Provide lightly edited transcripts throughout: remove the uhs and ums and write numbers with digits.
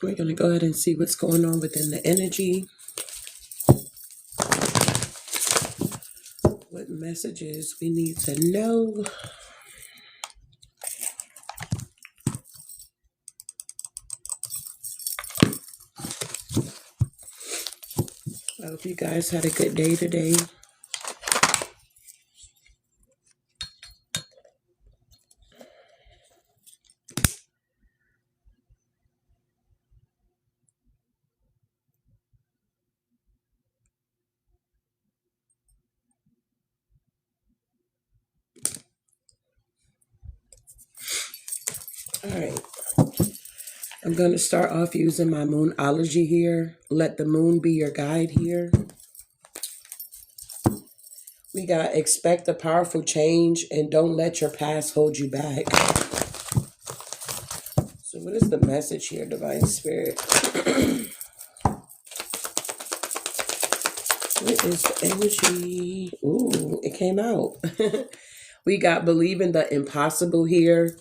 We're going to go ahead and see what's going on within the energy. What messages we need to know. I hope you guys had a good day today. All right. I'm going to start off using my Moonology here. Let the moon be your guide here. We got expect a powerful change and don't let your past hold you back. So what is the message here, Divine Spirit? What is the energy? Ooh, it came out. We got believe in the impossible here.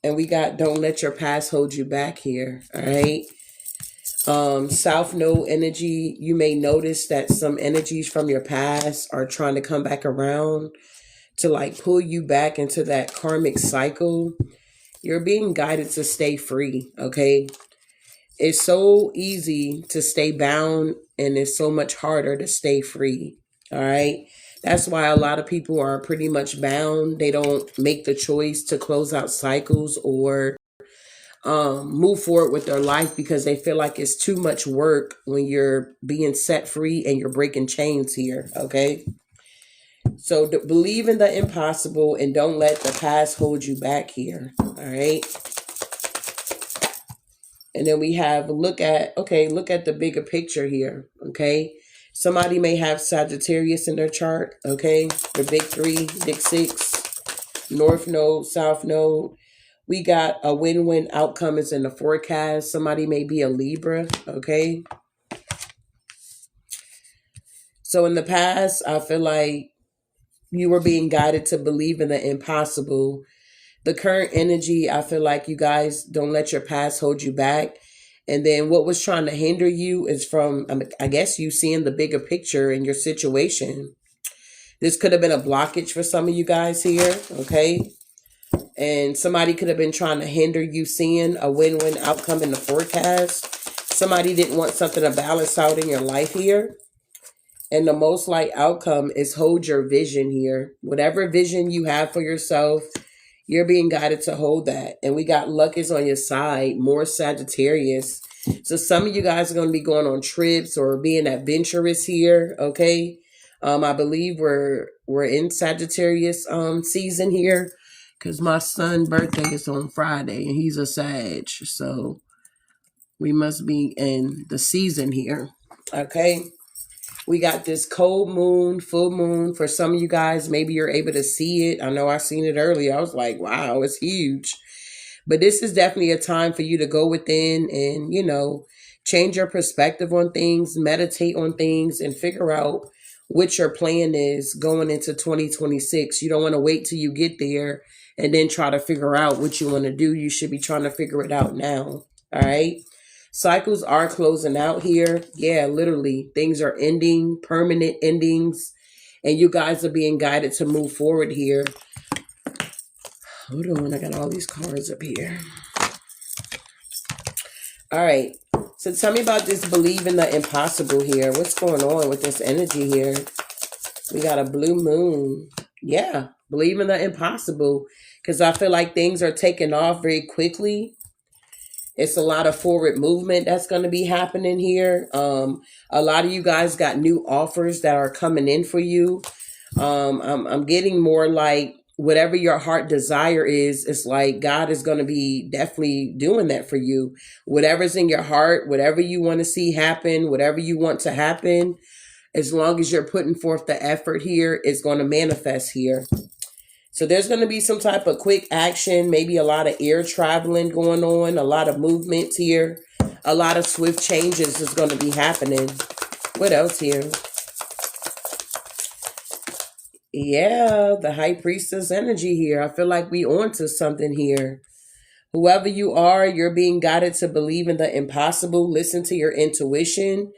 And we got don't let your past hold you back here. All right. South Node energy. You may notice that some energies from your past are trying to come back around to like pull you back into that karmic cycle. You're being guided to stay free. Okay. It's so easy to stay bound and it's so much harder to stay free. All right. That's why a lot of people are pretty much bound. They don't make the choice to close out cycles or move forward with their life because they feel like it's too much work when you're being set free and you're breaking chains here. Okay. So believe in the impossible and don't let the past hold you back here. All right. And then we have look at the bigger picture here. Okay. Somebody may have Sagittarius in their chart. Okay. The big three, big six, North Node, South Node. We got a win-win outcome is in the forecast. Somebody may be a Libra. Okay. So in the past, I feel like you were being guided to believe in the impossible. The current energy, I feel like you guys don't let your past hold you back. And then what was trying to hinder you is from, I guess, you seeing the bigger picture in your situation. This could have been a blockage for some of you guys here, okay? And somebody could have been trying to hinder you seeing a win-win outcome in the forecast. Somebody didn't want something to balance out in your life here. And the most likely outcome is hold your vision here. Whatever vision you have for yourself, you're being guided to hold that. And we got luck is on your side, more Sagittarius. So some of you guys are going to be going on trips or being adventurous here, okay? I believe we're in Sagittarius season here because my son's birthday is on Friday and he's a Sag. So we must be in the season here, okay? We got this cold moon, full moon. For some of you guys, maybe you're able to see it. I know I seen it earlier. I was like, wow, it's huge. But this is definitely a time for you to go within and, change your perspective on things, meditate on things, and figure out what your plan is going into 2026. You don't want to wait till you get there and then try to figure out what you want to do. You should be trying to figure it out now. All right. Cycles are closing out here. Yeah, literally. Things are ending, permanent endings. And you guys are being guided to move forward here. Hold on, I got all these cards up here. All right. So tell me about this believe in the impossible here. What's going on with this energy here? We got a blue moon. Yeah, believe in the impossible. Because I feel like things are taking off very quickly. It's a lot of forward movement that's going to be happening here. A lot of you guys got new offers that are coming in for you. I'm getting more like whatever your heart desire is, it's like God is going to be definitely doing that for you. Whatever's in your heart, whatever you want to see happen, whatever you want to happen, as long as you're putting forth the effort here, it's going to manifest here. So there's going to be some type of quick action, maybe a lot of air traveling going on, a lot of movements here, a lot of swift changes is going to be happening. What else here? Yeah, the High Priestess energy here. I feel like we on to something here. Whoever you are, you're being guided to believe in the impossible. Listen to your intuition.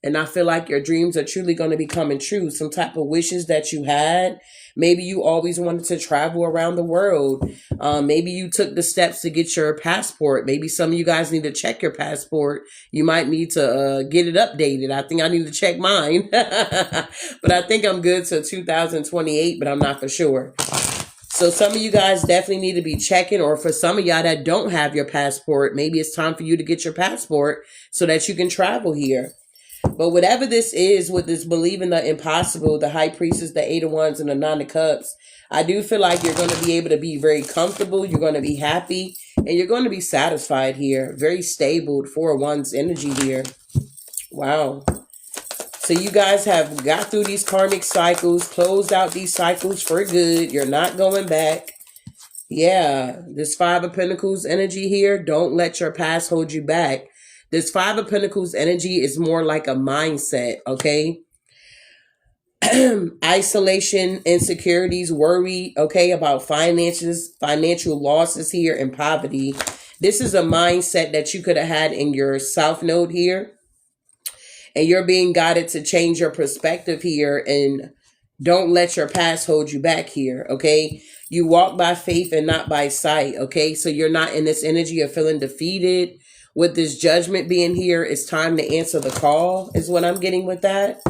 And I feel like your dreams are truly going to be coming true. Some type of wishes that you had. Maybe you always wanted to travel around the world. Maybe you took the steps to get your passport. Maybe some of you guys need to check your passport. You might need to get it updated. I think I need to check mine. But I think I'm good till 2028, but I'm not for sure. So some of you guys definitely need to be checking, or for some of y'all that don't have your passport, maybe it's time for you to get your passport so that you can travel here. But whatever this is with this believing the impossible, the high priestess, the 8 of wands, and the 9 of cups, I do feel like you're going to be able to be very comfortable. You're going to be happy and you're going to be satisfied here. Very stable. 4 of wands energy here. Wow. So you guys have got through these karmic cycles, closed out these cycles for good. You're not going back. Yeah, this 5 of Pentacles energy here. Don't let your past hold you back. This 5 of Pentacles energy is more like a mindset, okay? Isolation, insecurities, worry, okay, about finances, financial losses here, and poverty. This is a mindset that you could have had in your South Node here. And you're being guided to change your perspective here and don't let your past hold you back here, okay? You walk by faith and not by sight, okay? So you're not in this energy of feeling defeated. With this judgment being here, it's time to answer the call is what I'm getting with that.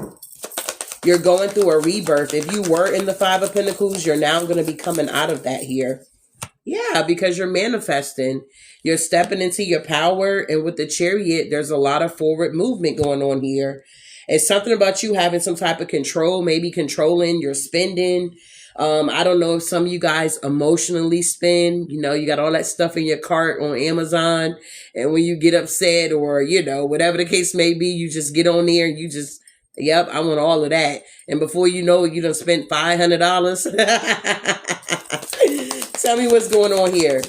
You're going through a rebirth. If you were in the 5 of Pentacles, you're now going to be coming out of that here. Yeah, because you're manifesting. You're stepping into your power. And with the Chariot, there's a lot of forward movement going on here. It's something about you having some type of control, maybe controlling your spending. I don't know if some of you guys emotionally spend. You know, you got all that stuff in your cart on Amazon. And when you get upset or, you know, whatever the case may be, you just get on there and you just, yep, I want all of that. And before you know it, you done spent $500. Tell me what's going on here.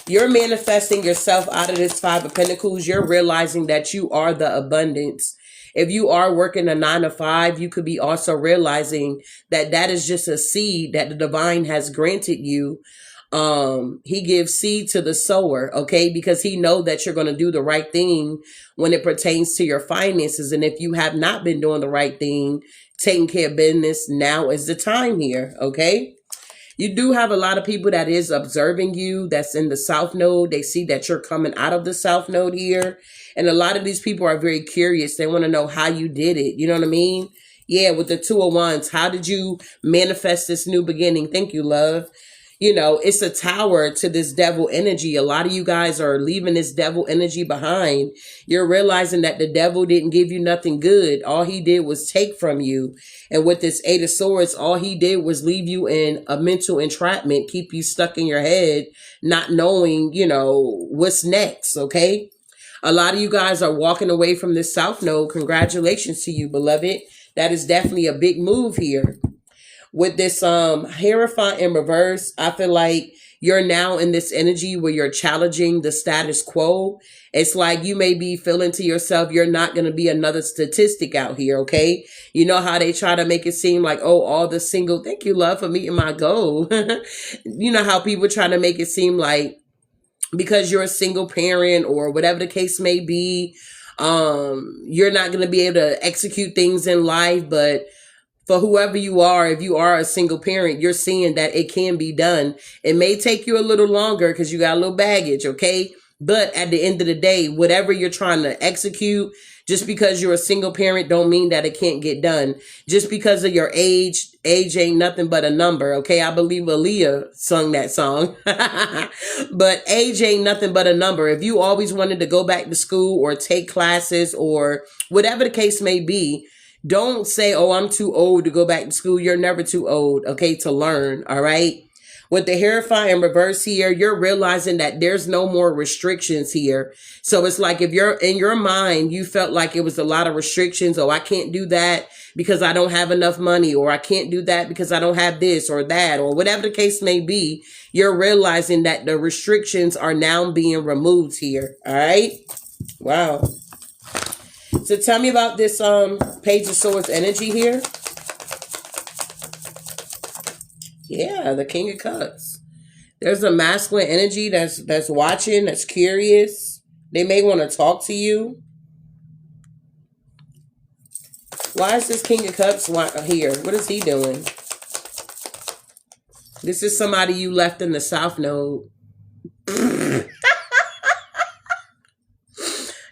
You're manifesting yourself out of this 5 of Pentacles. You're realizing that you are the abundance. If you are working a 9 to 5, you could be also realizing that that is just a seed that the divine has granted you. He gives seed to the sower, okay? Because he knows that you're going to do the right thing when it pertains to your finances. And if you have not been doing the right thing, taking care of business, now is the time here, okay? You do have a lot of people that is observing you that's in the South Node. They see that you're coming out of the South Node here. And a lot of these people are very curious. They want to know how you did it. You know what I mean? Yeah, with the 2 of wands, how did you manifest this new beginning? Thank you, love. You know, it's a tower to this devil energy. A lot of you guys are leaving this devil energy behind. You're realizing that the devil didn't give you nothing good. All he did was take from you. And with this 8 of swords, all he did was leave you in a mental entrapment, keep you stuck in your head, not knowing, you know, what's next, okay? A lot of you guys are walking away from this South Node. Congratulations to you, beloved. That is definitely a big move here. With this Hierophant in reverse, I feel like you're now in this energy where you're challenging the status quo. It's like you may be feeling to yourself, you're not going to be another statistic out here, okay? You know how they try to make it seem like, oh, all the single, thank you, love, for meeting my goal. You know how people try to make it seem like because you're a single parent or whatever the case may be, you're not going to be able to execute things in life, but for whoever you are, if you are a single parent, you're seeing that it can be done. It may take you a little longer because you got a little baggage, okay? But at the end of the day, whatever you're trying to execute, just because you're a single parent don't mean that it can't get done. Just because of your age ain't nothing but a number, okay? I believe Aaliyah sung that song. But age ain't nothing but a number. If you always wanted to go back to school or take classes or whatever the case may be, don't say, oh, I'm too old to go back to school. You're never too old, okay, to learn, all right? With the Hierophant in reverse here, you're realizing that there's no more restrictions here. So it's like if you're in your mind, you felt like it was a lot of restrictions. Oh, I can't do that because I don't have enough money, or I can't do that because I don't have this or that, or whatever the case may be. You're realizing that the restrictions are now being removed here, all right? Wow. So tell me about this Page of Swords energy here. Yeah, the King of Cups. There's a masculine energy that's watching, that's curious. They may want to talk to you. Why is this King of Cups here? What is he doing? This is somebody you left in the South Node.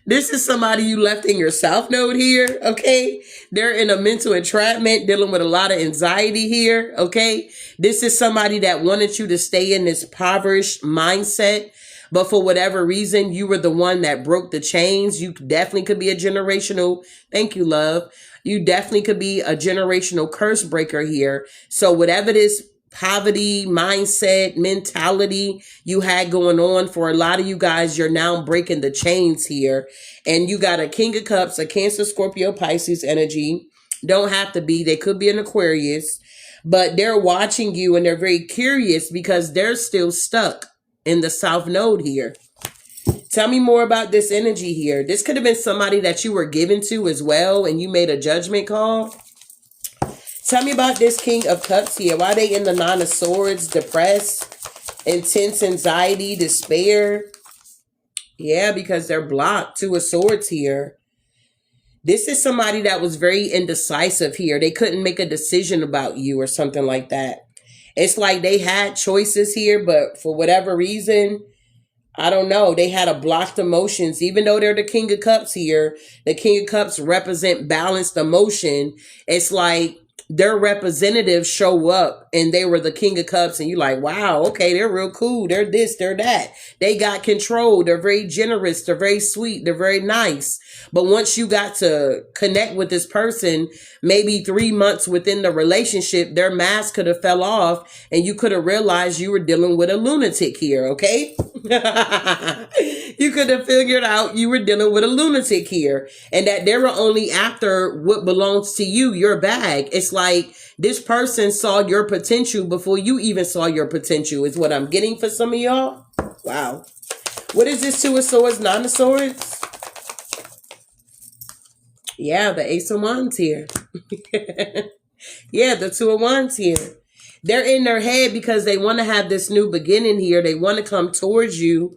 This is somebody you left in your South Node here, okay? They're in a mental entrapment, dealing with a lot of anxiety here, okay? This is somebody that wanted you to stay in this impoverished mindset, but for whatever reason, you were the one that broke the chains. You definitely could be a generational, thank you, love. You definitely could be a generational curse breaker here. So whatever this poverty mindset mentality you had going on, for a lot of you guys, you're now breaking the chains here. And you got a King of Cups, a Cancer, Scorpio, Pisces energy. Don't have to be. They could be an Aquarius. But they're watching you and they're very curious because they're still stuck in the South Node here. Tell me more about this energy here. This could have been somebody that you were given to as well and you made a judgment call. Tell me about this King of Cups here. Why are they in the Nine of Swords? Depressed, intense anxiety, despair. Yeah, because they're blocked. Two of Swords here. This is somebody that was very indecisive here. They couldn't make a decision about you or something like that. It's like they had choices here, but for whatever reason, I don't know, they had a blocked emotions. Even though they're the King of Cups here, the King of Cups represent balanced emotion. It's like their representatives show up and they were the King of Cups and you're like, wow, okay, they're real cool. They're this, they're that. They got control. They're very generous. They're very sweet. They're very nice. But once you got to connect with this person, maybe 3 months within the relationship, their mask could have fell off and you could have realized you were dealing with a lunatic here, okay? You could have figured out you were dealing with a lunatic here and that they were only after what belongs to you, your bag. It's like this person saw your potential before you even saw your potential is what I'm getting for some of y'all. Wow. What is this Two of Swords, Nine of Swords? Yeah, the Ace of Wands here. Yeah, the Two of Wands here. They're in their head because they want to have this new beginning here. They want to come towards you.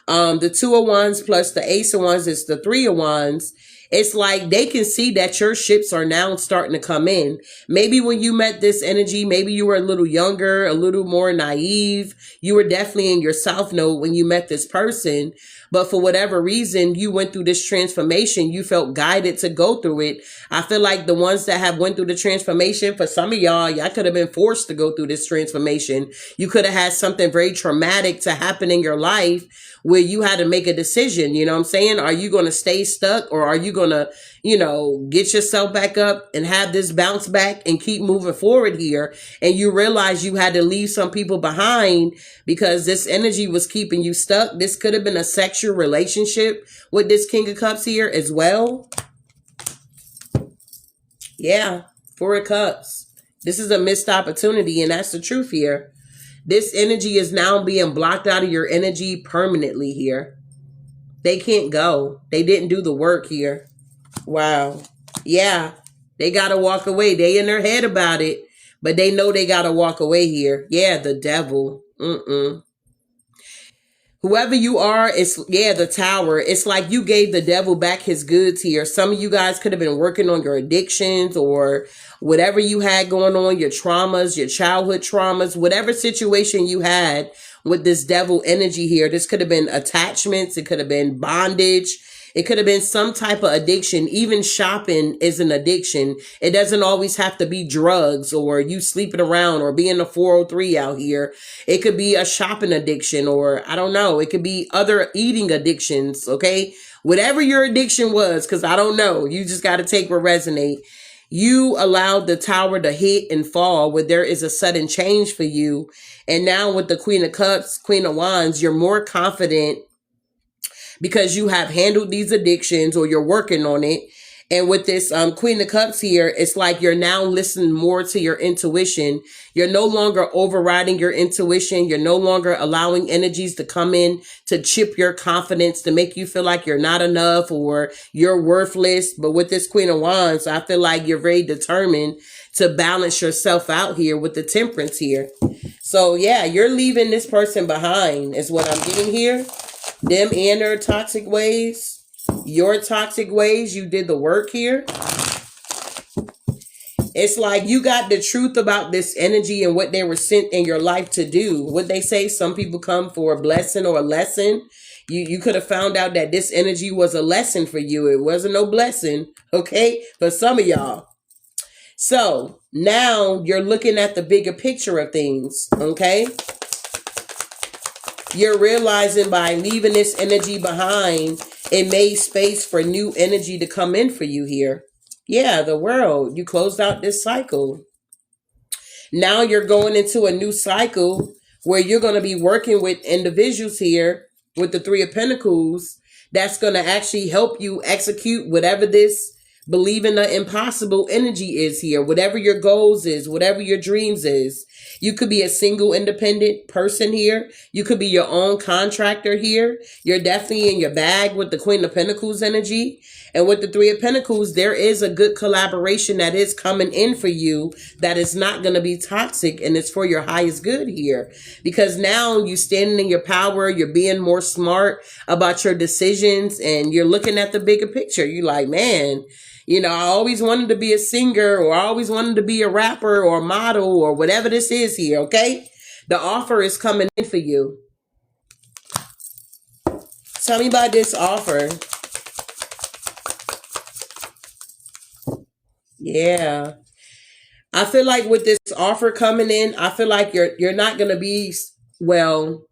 The Two of Wands plus the Ace of Wands is the Three of Wands. It's like they can see that your ships are now starting to come in. Maybe when you met this energy, maybe you were a little younger, a little more naive. You were definitely in your South Node when you met this person. But for whatever reason, you went through this transformation. You felt guided to go through it. I feel like the ones that have went through the transformation, for some of y'all could have been forced to go through this transformation. You could have had something very traumatic to happen in your life where you had to make a decision. You know what I'm saying? Are you going to stay stuck or are you going to, get yourself back up and have this bounce back and keep moving forward here? And you realize you had to leave some people behind because this energy was keeping you stuck. This could have been a sexual relationship with this King of Cups here as well. Yeah, Four of Cups. This is a missed opportunity and that's the truth here. This energy is now being blocked out of your energy permanently here. They can't go. They didn't do the work here. Wow. Yeah. They got to walk away. They in their head about it, but they know they got to walk away here. Yeah, the devil. Whoever you are, the Tower. It's like you gave the devil back his goods here. Some of you guys could have been working on your addictions or whatever you had going on, your traumas, your childhood traumas, whatever situation you had with this devil energy here. This could have been attachments. It could have been bondage. It could have been some type of addiction. Even shopping is an addiction. It doesn't always have to be drugs or you sleeping around or being a 403 out here. It could be a shopping addiction or I don't know. It could be other eating addictions. Okay. Whatever your addiction was, because I don't know. You just got to take what resonate. You allowed the Tower to hit and fall where there is a sudden change for you. And now with the Queen of Cups, Queen of Wands, you're more confident because you have handled these addictions or you're working on it. And with this Queen of Cups here, it's like you're now listening more to your intuition. You're no longer overriding your intuition. You're no longer allowing energies to come in to chip your confidence, to make you feel like you're not enough or you're worthless. But with this Queen of Wands, I feel like you're very determined to balance yourself out here with the Temperance here. So yeah, you're leaving this person behind is what I'm getting here. Them and their toxic ways. Your toxic ways, you did the work here. It's like you got the truth about this energy and what they were sent in your life to do. What they say, some people come for a blessing or a lesson. You could have found out that this energy was a lesson for you. It wasn't no blessing, okay? For some of y'all. So now you're looking at the bigger picture of things, okay? You're realizing by leaving this energy behind, it made space for new energy to come in for you here. Yeah, the world. You closed out this cycle. Now you're going into a new cycle where you're going to be working with individuals here with the Three of Pentacles that's going to actually help you execute whatever this believe in the impossible energy is here. Whatever your goals is, whatever your dreams is. You could be a single independent person here. You could be your own contractor here. You're definitely in your bag with the Queen of Pentacles energy. And with the Three of Pentacles, there is a good collaboration that is coming in for you that is not going to be toxic, and it's for your highest good here. Because now you're standing in your power, you're being more smart about your decisions, and you're looking at the bigger picture. You're like, man, you know, I always wanted to be a singer, or I always wanted to be a rapper or a model or whatever this is here, okay? The offer is coming in for you. Tell me about this offer. Yeah. I feel like with this offer coming in, I feel like you're not going to be, well,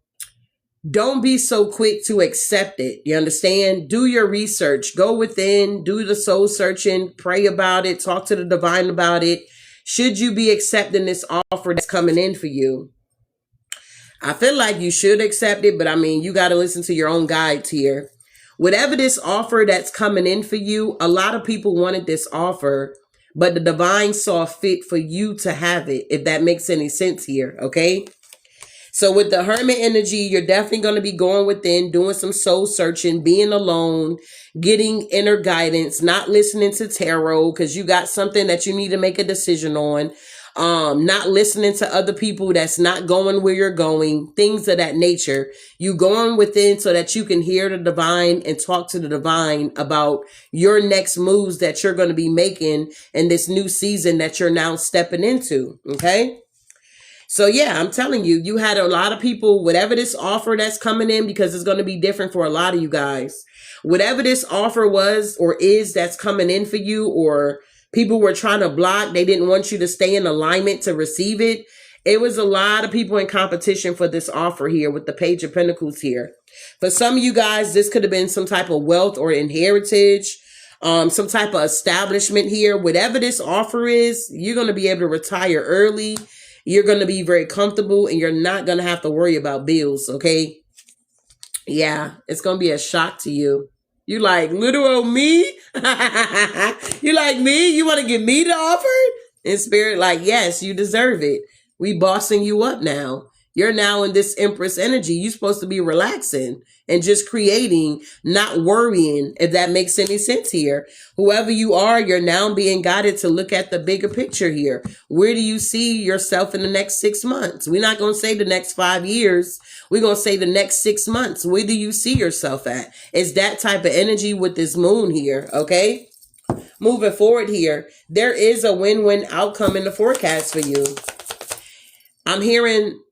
don't be so quick to accept it. You understand? Do your research. Go within, do the soul searching, pray about it, talk to the divine about it. Should you be accepting this offer that's coming in for you? I feel like you should accept it, but I mean, you got to listen to your own guides here. Whatever this offer that's coming in for you, a lot of people wanted this offer, but the divine saw fit for you to have it, if that makes any sense here, okay? So with the Hermit energy, you're definitely going to be going within, doing some soul searching, being alone, getting inner guidance, not listening to tarot because you got something that you need to make a decision on. Not listening to other people that's not going where you're going, things of that nature. You going within so that you can hear the divine and talk to the divine about your next moves that you're going to be making in this new season that you're now stepping into. Okay. So yeah, I'm telling you, you had a lot of people, whatever this offer that's coming in, because it's going to be different for a lot of you guys. Whatever this offer was or is that's coming in for you, or people were trying to block, they didn't want you to stay in alignment to receive it. It was a lot of people in competition for this offer here with the Page of Pentacles here. For some of you guys, this could have been some type of wealth or inheritance, some type of establishment here. Whatever this offer is, you're going to be able to retire early. You're going to be very comfortable and you're not going to have to worry about bills, okay? Yeah, it's going to be a shock to you. You like, little old me? You like me? You want to give me the offer? In spirit, like, yes, you deserve it. We bossing you up now. You're now in this Empress energy. You're supposed to be relaxing and just creating, not worrying, if that makes any sense here. Whoever you are, you're now being guided to look at the bigger picture here. Where do you see yourself in the next 6 months? We're not going to say the next 5 years. We're going to say the next 6 months. Where do you see yourself at? It's that type of energy with this moon here, okay? Moving forward here, there is a win-win outcome in the forecast for you. I'm hearing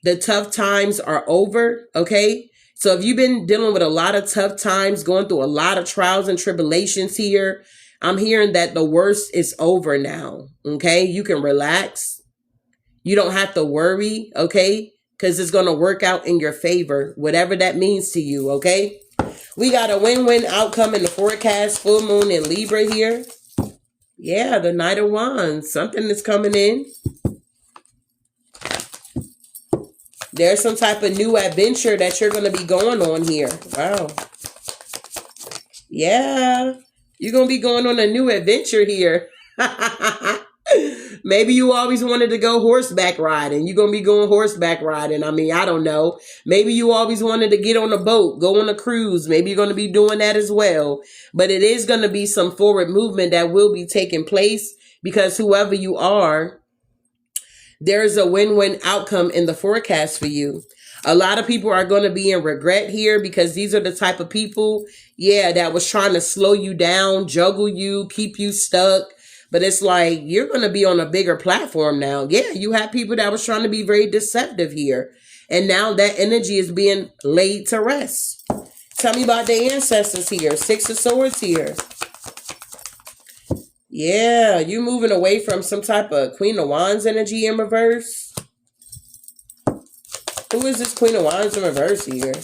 the tough times are over, okay? So if you've been dealing with a lot of tough times, going through a lot of trials and tribulations here, I'm hearing that the worst is over now, okay? You can relax. You don't have to worry, okay? Because it's going to work out in your favor, whatever that means to you, okay? We got a win-win outcome in the forecast, full moon in Libra here. Yeah, the Knight of Wands, something is coming in. There's some type of new adventure that you're going to be going on here. Wow. Yeah. You're going to be going on a new adventure here. Maybe you always wanted to go horseback riding. You're going to be going horseback riding. I mean, I don't know. Maybe you always wanted to get on a boat, go on a cruise. Maybe you're going to be doing that as well. But it is going to be some forward movement that will be taking place because whoever you are, There's a win-win outcome in the forecast for you. A lot of people are going to be in regret here because these are the type of people, yeah, that was trying to slow you down, juggle you, keep you stuck. But it's like you're going to be on a bigger platform now. Yeah, you have people that was trying to be very deceptive here. And now that energy is being laid to rest. Tell me about the ancestors here. Six of Swords here. Yeah, you moving away from some type of Queen of Wands energy in reverse. Who is this Queen of Wands in reverse here?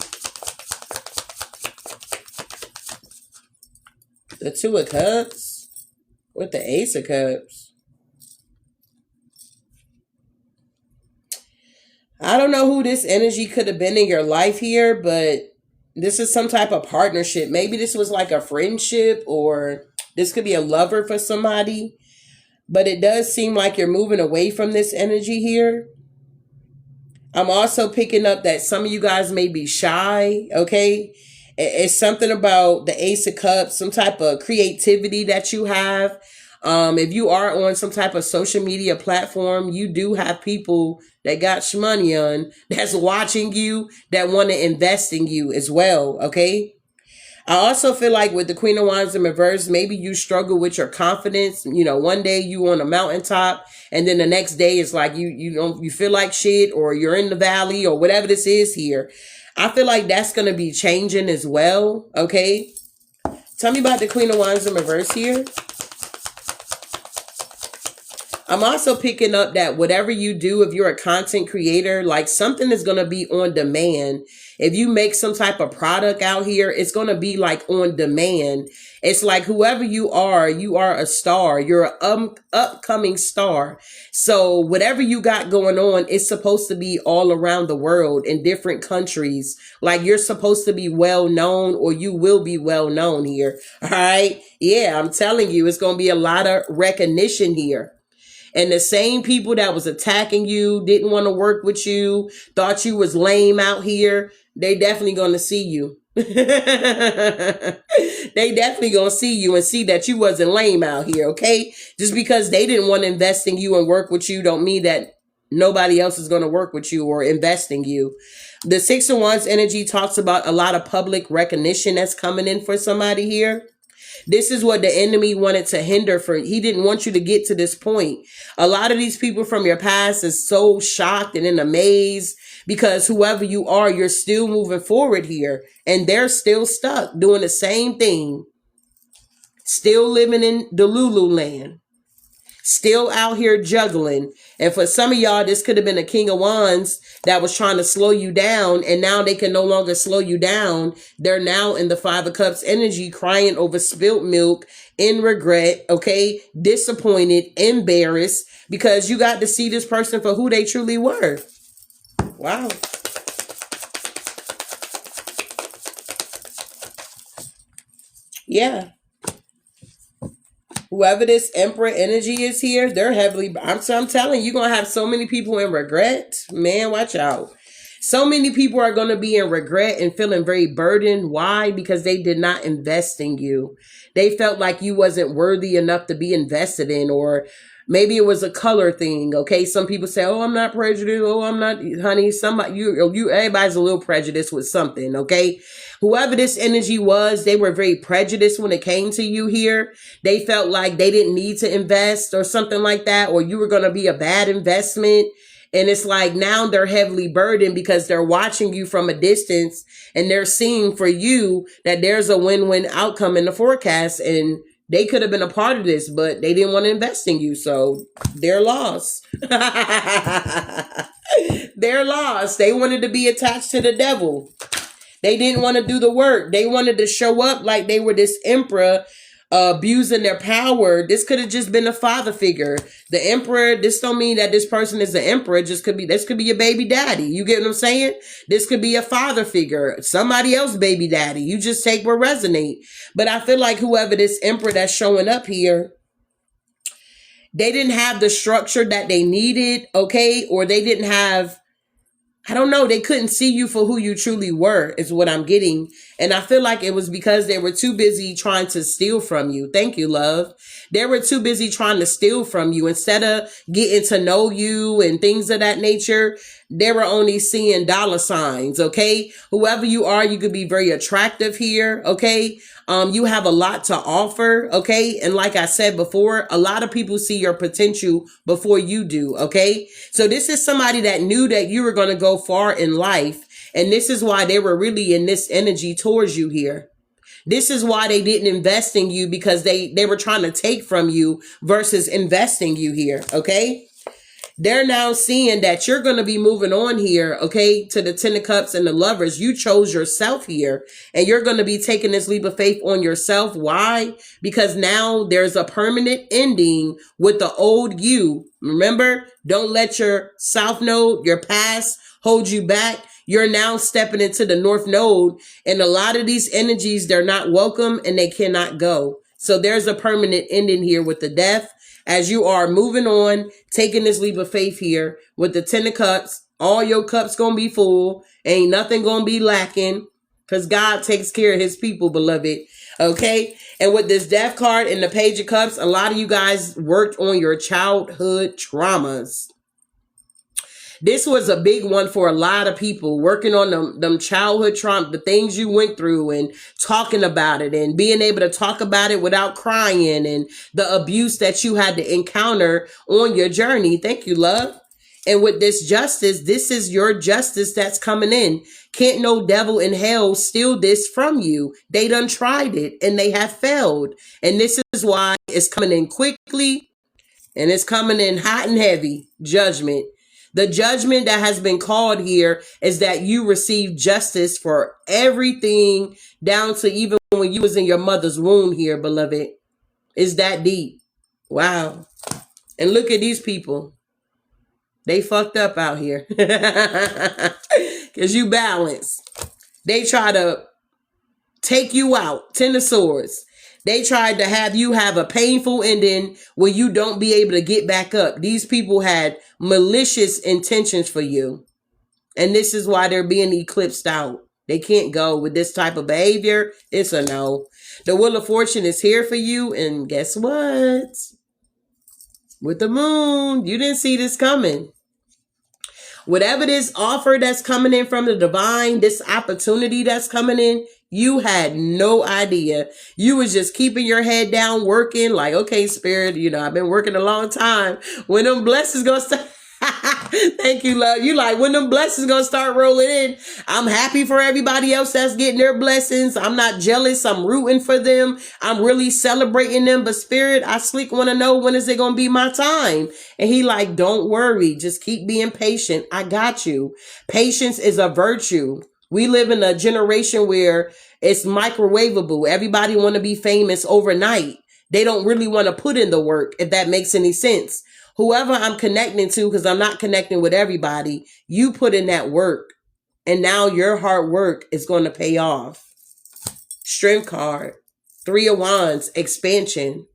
The Two of Cups with the Ace of Cups. I don't know who this energy could have been in your life here, but this is some type of partnership. Maybe this was like a friendship, or this could be a lover for somebody. But it does seem like you're moving away from this energy here. I'm also picking up that some of you guys may be shy, okay? It's something about the Ace of Cups, some type of creativity that you have. If you are on some type of social media platform, you do have people that got shmoney on, that's watching you, that want to invest in you as well, okay? I also feel like with the Queen of Wands in reverse, maybe you struggle with your confidence. You know, one day you on a mountaintop, and then the next day it's like you feel like shit, or you're in the valley, or whatever this is here. I feel like that's going to be changing as well, okay? Tell me about the Queen of Wands in reverse here. I'm also picking up that whatever you do, if you're a content creator, like something is going to be on demand. If you make some type of product out here, it's going to be like on demand. It's like whoever you are a star. You're an upcoming star. So whatever you got going on, it's supposed to be all around the world in different countries. Like you're supposed to be well known, or you will be well known here. All right. Yeah, I'm telling you, it's going to be a lot of recognition here. And the same people that was attacking you, didn't want to work with you, thought you was lame out here, they definitely going to see you. They definitely going to see you and see that you wasn't lame out here, okay? Just because they didn't want to invest in you and work with you don't mean that nobody else is going to work with you or invest in you. The Six of Wands energy talks about a lot of public recognition that's coming in for somebody here. This is what the enemy wanted to hinder for. He didn't want you to get to this point. A lot of these people from your past is so shocked and in a maze because whoever you are, you're still moving forward here, and they're still stuck doing the same thing. Still living in the Lulu land. Still out here juggling. And for some of y'all, this could have been a King of Wands that was trying to slow you down, and now they can no longer slow you down. They're now in the Five of Cups energy, crying over spilt milk, in regret, okay? Disappointed, embarrassed, because you got to see this person for who they truly were. Wow. Yeah. Whoever this Emperor energy is here, they're heavily, I'm telling you, you're going to have so many people in regret. Man, watch out. So many people are going to be in regret and feeling very burdened. Why? Because they did not invest in you. They felt like you wasn't worthy enough to be invested in, or maybe it was a color thing. Okay. Some people say, oh, I'm not prejudiced. Oh, I'm not, honey. Somebody, everybody's a little prejudiced with something. Okay. Whoever this energy was, they were very prejudiced when it came to you here. They felt like they didn't need to invest or something like that, or you were going to be a bad investment. And it's like now they're heavily burdened because they're watching you from a distance, and they're seeing for you that there's a win-win outcome in the forecast, and they could have been a part of this, but they didn't want to invest in you. So they're lost. They're lost. They wanted to be attached to the devil. They didn't want to do the work. They wanted to show up like they were this emperor, abusing their power. This could have just been a father figure. The emperor, this don't mean that this person is the emperor. This could be your baby daddy. You get what I'm saying? This could be a father figure, somebody else baby daddy. You just take what resonate. But I feel like whoever this emperor that's showing up here, they didn't have the structure that they needed, okay? Or they didn't have, I don't know, they couldn't see you for who you truly were, is what I'm getting. And I feel like it was because they were too busy trying to steal from you. Thank you, love. They were too busy trying to steal from you instead of getting to know you and things of that nature. They were only seeing dollar signs. Okay. Whoever you are, you could be very attractive here. Okay. You have a lot to offer. Okay. And like I said before, a lot of people see your potential before you do. Okay. So this is somebody that knew that you were going to go far in life. And this is why they were really in this energy towards you here. This is why they didn't invest in you, because they were trying to take from you versus investing you here. Okay. They're now seeing that you're going to be moving on here, okay, to the Ten of Cups and the Lovers. You chose yourself here, and you're going to be taking this leap of faith on yourself. Why? Because now there's a permanent ending with the old you. Remember, don't let your South Node, your past, hold you back. You're now stepping into the North Node, and a lot of these energies, they're not welcome and they cannot go. So there's a permanent ending here with the Death. As you are moving on, taking this leap of faith here with the Ten of Cups, all your cups going to be full. Ain't nothing going to be lacking, because God takes care of his people, beloved. Okay. And with this Death card and the Page of Cups, a lot of you guys worked on your childhood traumas. This was a big one for a lot of people, working on them childhood trauma, the things you went through, and talking about it and being able to talk about it without crying, and the abuse that you had to encounter on your journey. Thank you, love. And with this Justice, this is your justice that's coming in. Can't no devil in hell steal this from you. They done tried it and they have failed. And this is why it's coming in quickly, and it's coming in hot and heavy. Judgment. The judgment that has been called here is that you receive justice for everything, down to even when you was in your mother's womb here, beloved. It's that deep. Wow. And look at these people. They fucked up out here. Because you balance. They try to take you out. Ten of Swords. They tried to have you have a painful ending where you don't be able to get back up. These people had malicious intentions for you. And this is why they're being eclipsed out. They can't go with this type of behavior. It's a no. The Wheel of Fortune is here for you. And guess what? With the Moon, you didn't see this coming. Whatever this offer that's coming in from the divine, this opportunity that's coming in, you had no idea. You was just keeping your head down, working like, okay, Spirit, I've been working a long time. When them blessings gonna start, thank you, love. You like, when them blessings gonna start rolling in, I'm happy for everybody else that's getting their blessings. I'm not jealous. I'm rooting for them. I'm really celebrating them. But Spirit, I sleep want to know, when is it gonna be my time? And he like, don't worry. Just keep being patient. I got you. Patience is a virtue. We live in a generation where it's microwavable. Everybody want to be famous overnight. They don't really want to put in the work, if that makes any sense. Whoever I'm connecting to, because I'm not connecting with everybody, you put in that work. And now your hard work is going to pay off. Strength card. Three of Wands. Expansion.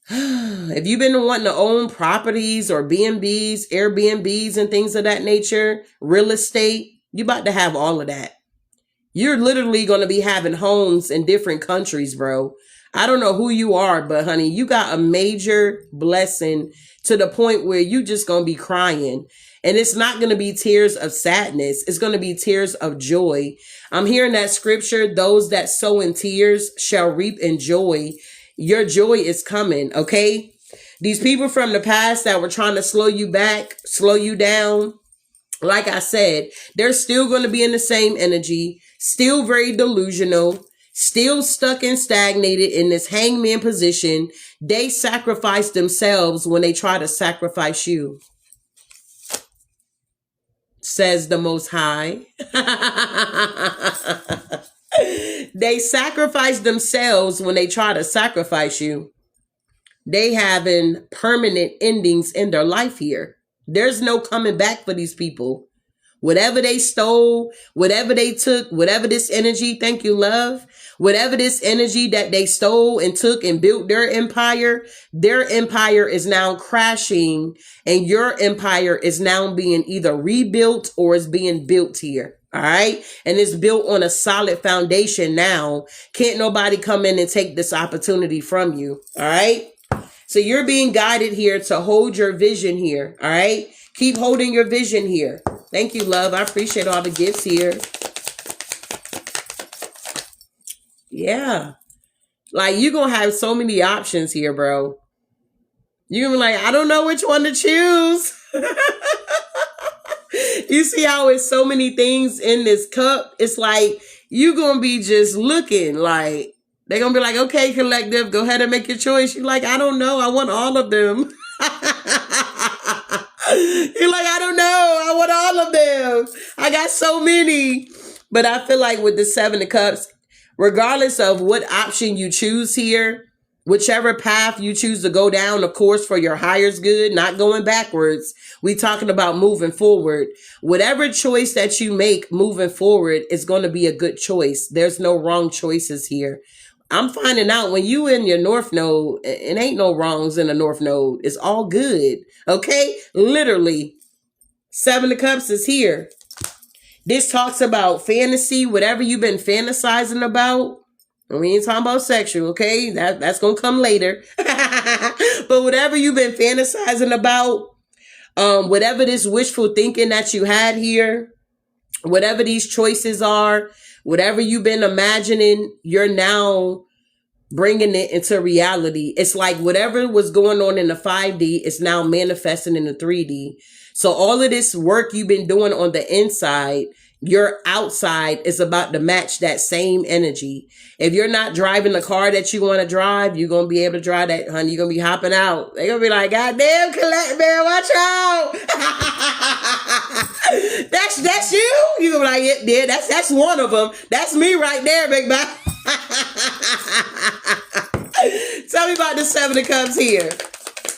If you've been wanting to own properties or B&Bs, Airbnbs and things of that nature, real estate, you're about to have all of that. You're literally going to be having homes in different countries, bro. I don't know who you are, but honey, you got a major blessing to the point where you just going to be crying. And it's not going to be tears of sadness. It's going to be tears of joy. I'm hearing that scripture, those that sow in tears shall reap in joy. Your joy is coming, okay? These people from the past that were trying to slow you back, slow you down, like I said, they're still going to be in the same energy, still very delusional, still stuck and stagnated in this hangman position. They sacrifice themselves when they try to sacrifice you, says the Most High. They sacrifice themselves when they try to sacrifice you. They having permanent endings in their life here. There's no coming back for these people. Whatever they stole, whatever they took, whatever this energy, thank you, love, whatever this energy that they stole and took and built their empire is now crashing, and your empire is now being either rebuilt or is being built here. All right. And it's built on a solid foundation now. Can't nobody come in and take this opportunity from you. All right. So you're being guided here to hold your vision here. All right. Keep holding your vision here. Thank you, love. I appreciate all the gifts here. Yeah. Like, you're going to have so many options here, bro. You're going to be like, I don't know which one to choose. You see how it's so many things in this cup? It's like, you're going to be just looking like, they're going to be like, okay, collective, go ahead and make your choice. You're like, I don't know. I want all of them. You're like, I don't know. I want all of them. I got so many. But I feel like with the Seven of Cups, regardless of what option you choose here, whichever path you choose to go down, of course, for your highest good, not going backwards. We talking about moving forward. Whatever choice that you make moving forward is going to be a good choice. There's no wrong choices here. I'm finding out when you in your North Node, it ain't no wrongs in the North Node. It's all good. Okay? Literally. Seven of Cups is here. This talks about fantasy, whatever you've been fantasizing about. We ain't talking about sexual, okay? That's going to come later. But whatever you've been fantasizing about, whatever this wishful thinking that you had here, whatever these choices are, whatever you've been imagining, you're now bringing it into reality. It's like whatever was going on in the 5D is now manifesting in the 3D. So all of this work you've been doing on the inside, your outside is about to match that same energy. If you're not driving the car that you want to drive, you're going to be able to drive that, honey. You're going to be hopping out. They're going to be like, God damn, collect, man, watch out. That's you? You're going to be like, yeah, that's one of them. That's me right there, big man. Tell me about the Seven of Cups here.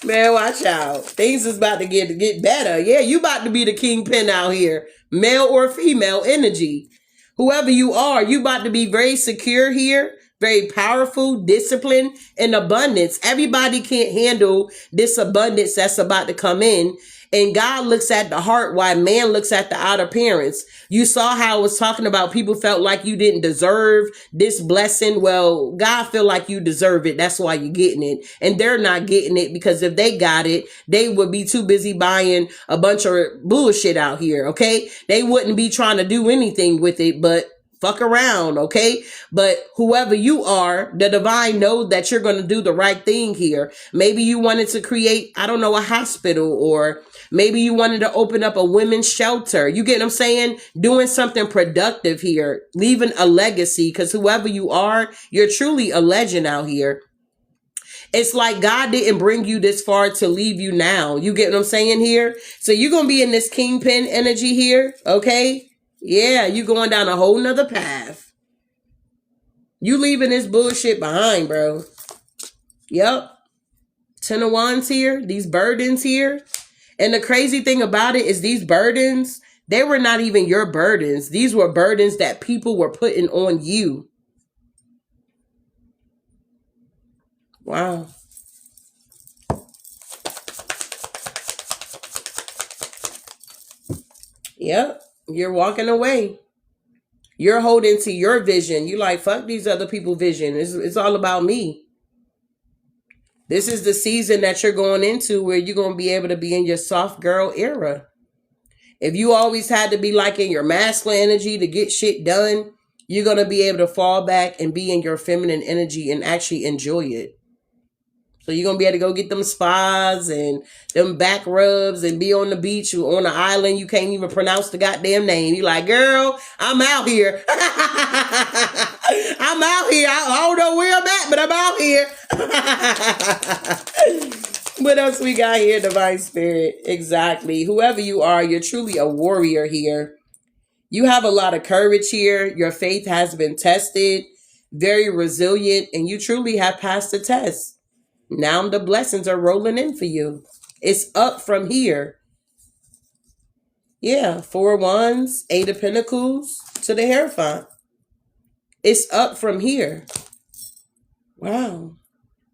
Man, watch out. Things is about to get better. Yeah, you about to be the kingpin out here. Male or female energy. Whoever you are, you about to be very secure here. Very powerful, disciplined, and abundance. Everybody can't handle this abundance that's about to come in. And God looks at the heart while man looks at the outer appearance. You saw how I was talking about people felt like you didn't deserve this blessing. Well, God feel like you deserve it. That's why you're getting it. And they're not getting it because if they got it, they would be too busy buying a bunch of bullshit out here. Okay. They wouldn't be trying to do anything with it, but fuck around, okay? But whoever you are, the divine knows that you're going to do the right thing here. Maybe you wanted to create, I don't know, a hospital, or maybe you wanted to open up a women's shelter. You get what I'm saying? Doing something productive here, leaving a legacy, because whoever you are, you're truly a legend out here. It's like God didn't bring you this far to leave you now. You get what I'm saying here? So you're going to be in this kingpin energy here, okay? Yeah, you going down a whole nother path. You leaving this bullshit behind, bro. Yep. 10 of Wands here. These burdens here. And the crazy thing about it is these burdens, they were not even your burdens. These were burdens that people were putting on you. Wow. Yep. You're walking away. You're holding to your vision. You like, fuck these other people's vision. It's all about me. This is the season that you're going into where you're going to be able to be in your soft girl era. If you always had to be like in your masculine energy to get shit done, you're going to be able to fall back and be in your feminine energy and actually enjoy it. So you're going to be able to go get them spas and them back rubs and be on the beach or on the island. You can't even pronounce the goddamn name. You're like, girl, I'm out here. I'm out here. I don't know where I'm at, but I'm out here. What else we got here, Divine Spirit? Exactly. Whoever you are, you're truly a warrior here. You have a lot of courage here. Your faith has been tested, very resilient, and you truly have passed the test. Now the blessings are rolling in for you. It's up from here. Yeah, 4 wands, 8 of pentacles to the Hierophant. It's up from here. Wow.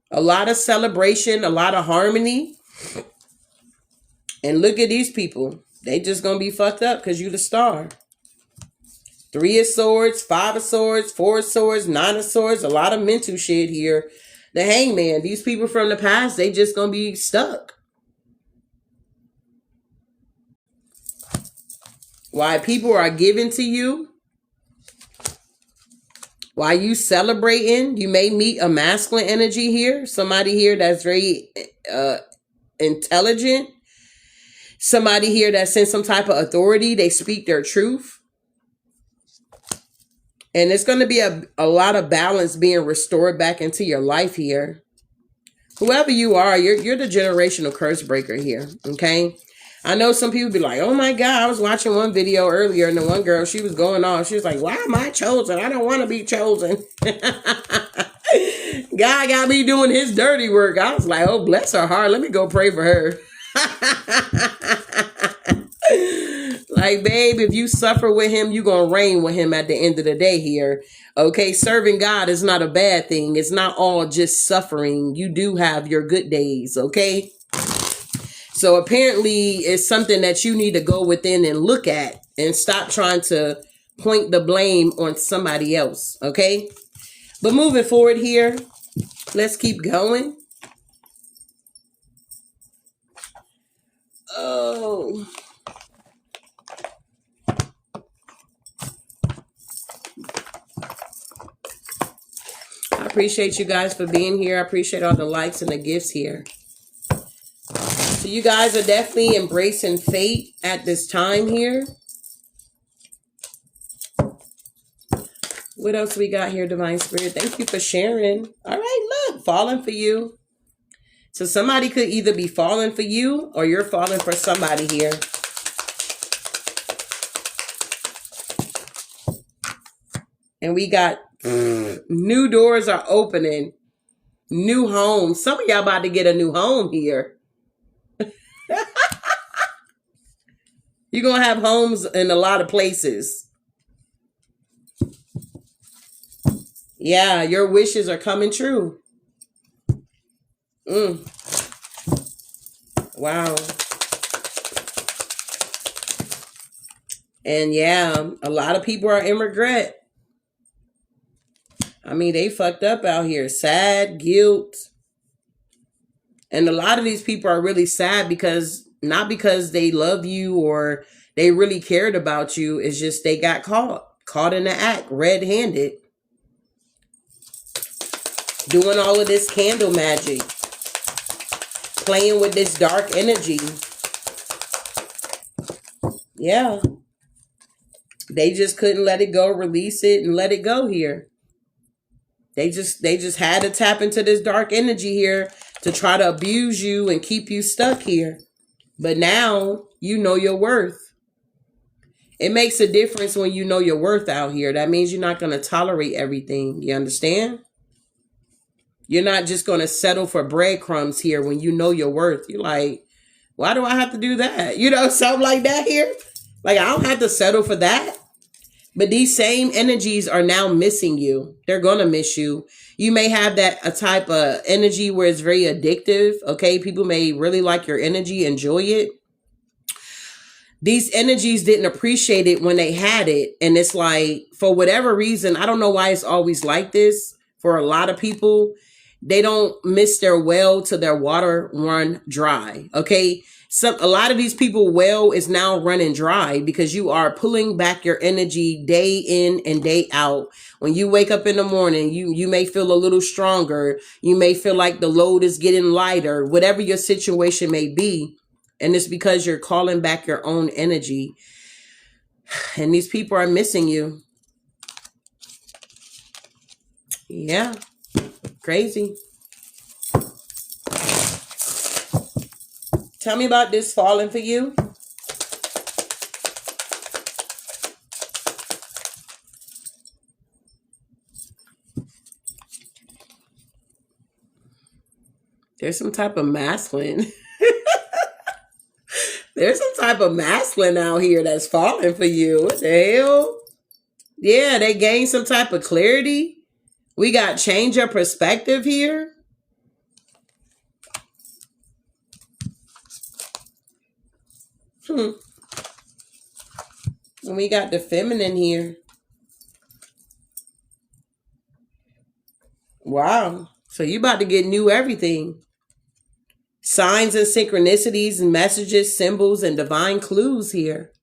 A lot of celebration, a lot of harmony. And look at these people. They just gonna be fucked up because you the star. 3 of swords, 5 of swords, 4 of swords, 9 of swords. A lot of mental shit here. The Hangman. These people from the past, they just gonna be stuck. Why people are giving to you. Why you celebrating. You may meet a masculine energy here. Somebody here that's very intelligent. Somebody here that's in some type of authority. They speak their truth. And it's going to be a lot of balance being restored back into your life here. Whoever you are, you're the generational curse breaker here, okay? I know some people be like, oh my God, I was watching one video earlier and the one girl, she was going off. She was like, why am I chosen? I don't want to be chosen. God got me doing his dirty work. I was like, oh, bless her heart. Let me go pray for her. Like, babe, if you suffer with him, you're going to reign with him at the end of the day here. Okay, serving God is not a bad thing. It's not all just suffering. You do have your good days, okay? So apparently it's something that you need to go within and look at and stop trying to point the blame on somebody else, okay? But moving forward here, let's keep going. Oh... appreciate you guys for being here. I appreciate all the likes and the gifts here. So you guys are definitely embracing fate at this time here. What else we got here, Divine Spirit? Thank you for sharing. All right, look, falling for you. So somebody could either be falling for you or you're falling for somebody here. And we got new doors are opening. New homes. Some of y'all about to get a new home here. You're going to have homes in a lot of places. Yeah, your wishes are coming true. Wow. And yeah, a lot of people are in regret. I mean, they fucked up out here. Sad, guilt. And a lot of these people are really sad because, not because they love you or they really cared about you. It's just they got caught in the act, red-handed. Doing all of this candle magic. Playing with this dark energy. Yeah. They just couldn't let it go, release it, and let it go here. They just had to tap into this dark energy here to try to abuse you and keep you stuck here. But now you know your worth. It makes a difference when you know your worth out here. That means you're not going to tolerate everything. You understand? You're not just going to settle for breadcrumbs here when you know your worth. You're like, why do I have to do that? You know, something like that here. Like, I don't have to settle for that. But these same energies are now missing you. They're going to miss you. You may have a type of energy where it's very addictive. Okay. People may really like your energy, enjoy it. These energies didn't appreciate it when they had it. And it's like, for whatever reason, I don't know why it's always like this. For a lot of people, they don't miss their well till their water run dry. Okay. A lot of these people well is now running dry because you are pulling back your energy day in and day out. When you wake up in the morning, you may feel a little stronger. You may feel like the load is getting lighter, whatever your situation may be. And it's because you're calling back your own energy. And these people are missing you. Yeah. Crazy. Tell me about this falling for you. There's some type of masculine. There's some type of masculine out here that's falling for you. What the hell? Yeah, they gain some type of clarity. We got change of perspective here. And we got the feminine here. Wow. So you about to get new everything. Signs and synchronicities and messages, symbols, and divine clues here.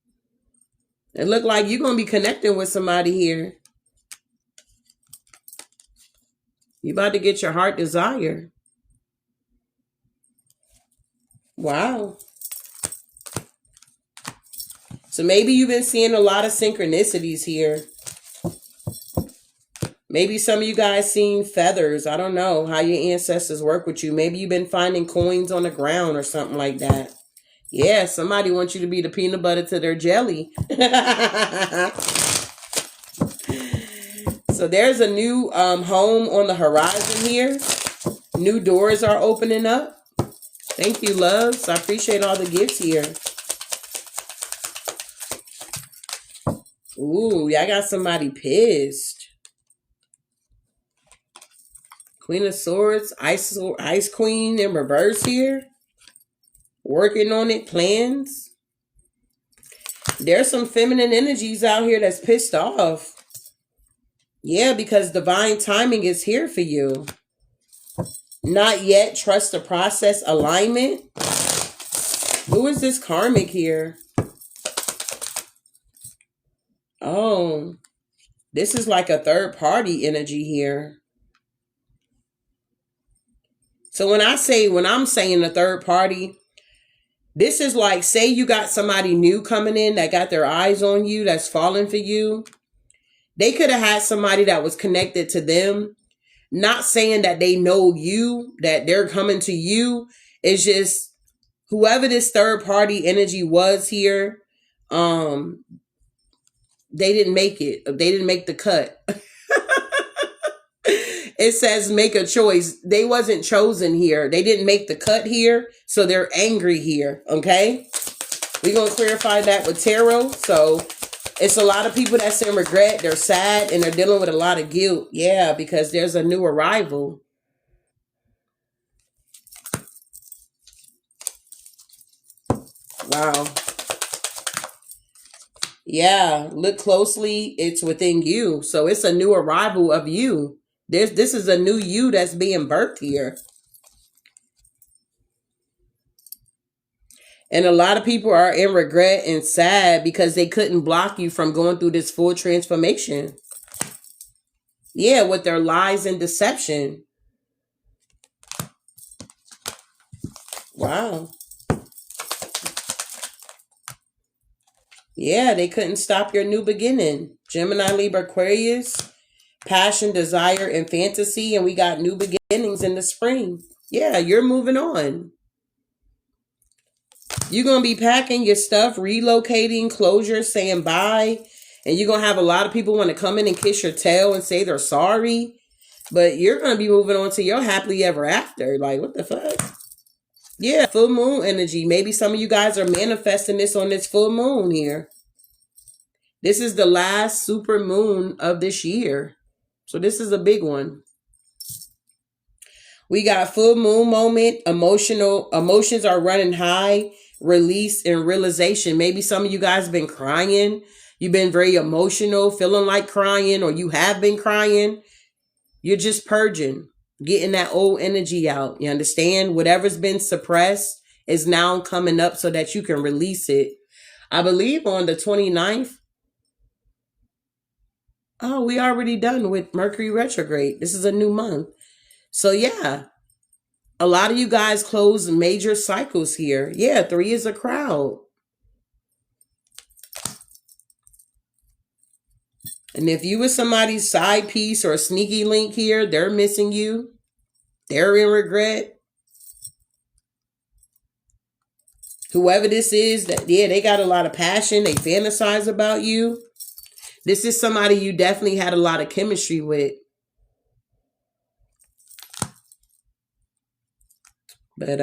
It look like you're going to be connecting with somebody here. You about to get your heart desire. Wow. So maybe you've been seeing a lot of synchronicities here. Maybe some of you guys seen feathers. I don't know how your ancestors work with you. Maybe you've been finding coins on the ground or something like that. Yeah, somebody wants you to be the peanut butter to their jelly. So there's a new home on the horizon here. New doors are opening up. Thank you, loves. I appreciate all the gifts here. Ooh, y'all got somebody pissed. Queen of Swords, Ice Queen in reverse here. Working on it, plans. There's some feminine energies out here that's pissed off. Yeah, because divine timing is here for you. Not yet, trust the process, alignment. Who is this karmic here? Oh, this is like a third party energy here. So when I'm saying a third party, this is like, say you got somebody new coming in that got their eyes on you, that's falling for you. They could have had somebody that was connected to them. Not saying that they know you, that they're coming to you. It's just whoever this third party energy was here, they didn't make it. They didn't make the cut. It says make a choice. They wasn't chosen here. They didn't make the cut here. So they're angry here. Okay. We're going to clarify that with tarot. So it's a lot of people that's in regret. They're sad and they're dealing with a lot of guilt. Yeah, because there's a new arrival. Wow. Yeah, look closely. It's within you. So it's a new arrival of you. This is a new you that's being birthed here. And a lot of people are in regret and sad because they couldn't block you from going through this full transformation. Yeah, with their lies and deception. Wow. Yeah, they couldn't stop your new beginning. Gemini, Libra, Aquarius, passion, desire, and fantasy. And we got new beginnings in the spring. Yeah, you're moving on. You're going to be packing your stuff, relocating, closure, saying bye. And you're going to have a lot of people want to come in and kiss your tail and say they're sorry. But you're going to be moving on to your happily ever after. Like, what the fuck? Yeah, full moon energy. Maybe some of you guys are manifesting this on this full moon here. This is the last super moon of this year. So this is a big one. We got full moon moment. Emotions are running high. Release and realization. Maybe some of you guys have been crying. You've been very emotional, feeling like crying, or you have been crying. You're just purging, getting that old energy out. You understand? Whatever's been suppressed is now coming up so that you can release it. I believe on the 29th. Oh, we already done with Mercury retrograde. This is a new month. So yeah, a lot of you guys close major cycles here. Yeah, 3 is a crowd. And if you were somebody's side piece or a sneaky link here, they're missing you. They're in regret. Whoever this is, that yeah, they got a lot of passion. They fantasize about you. This is somebody you definitely had a lot of chemistry with. But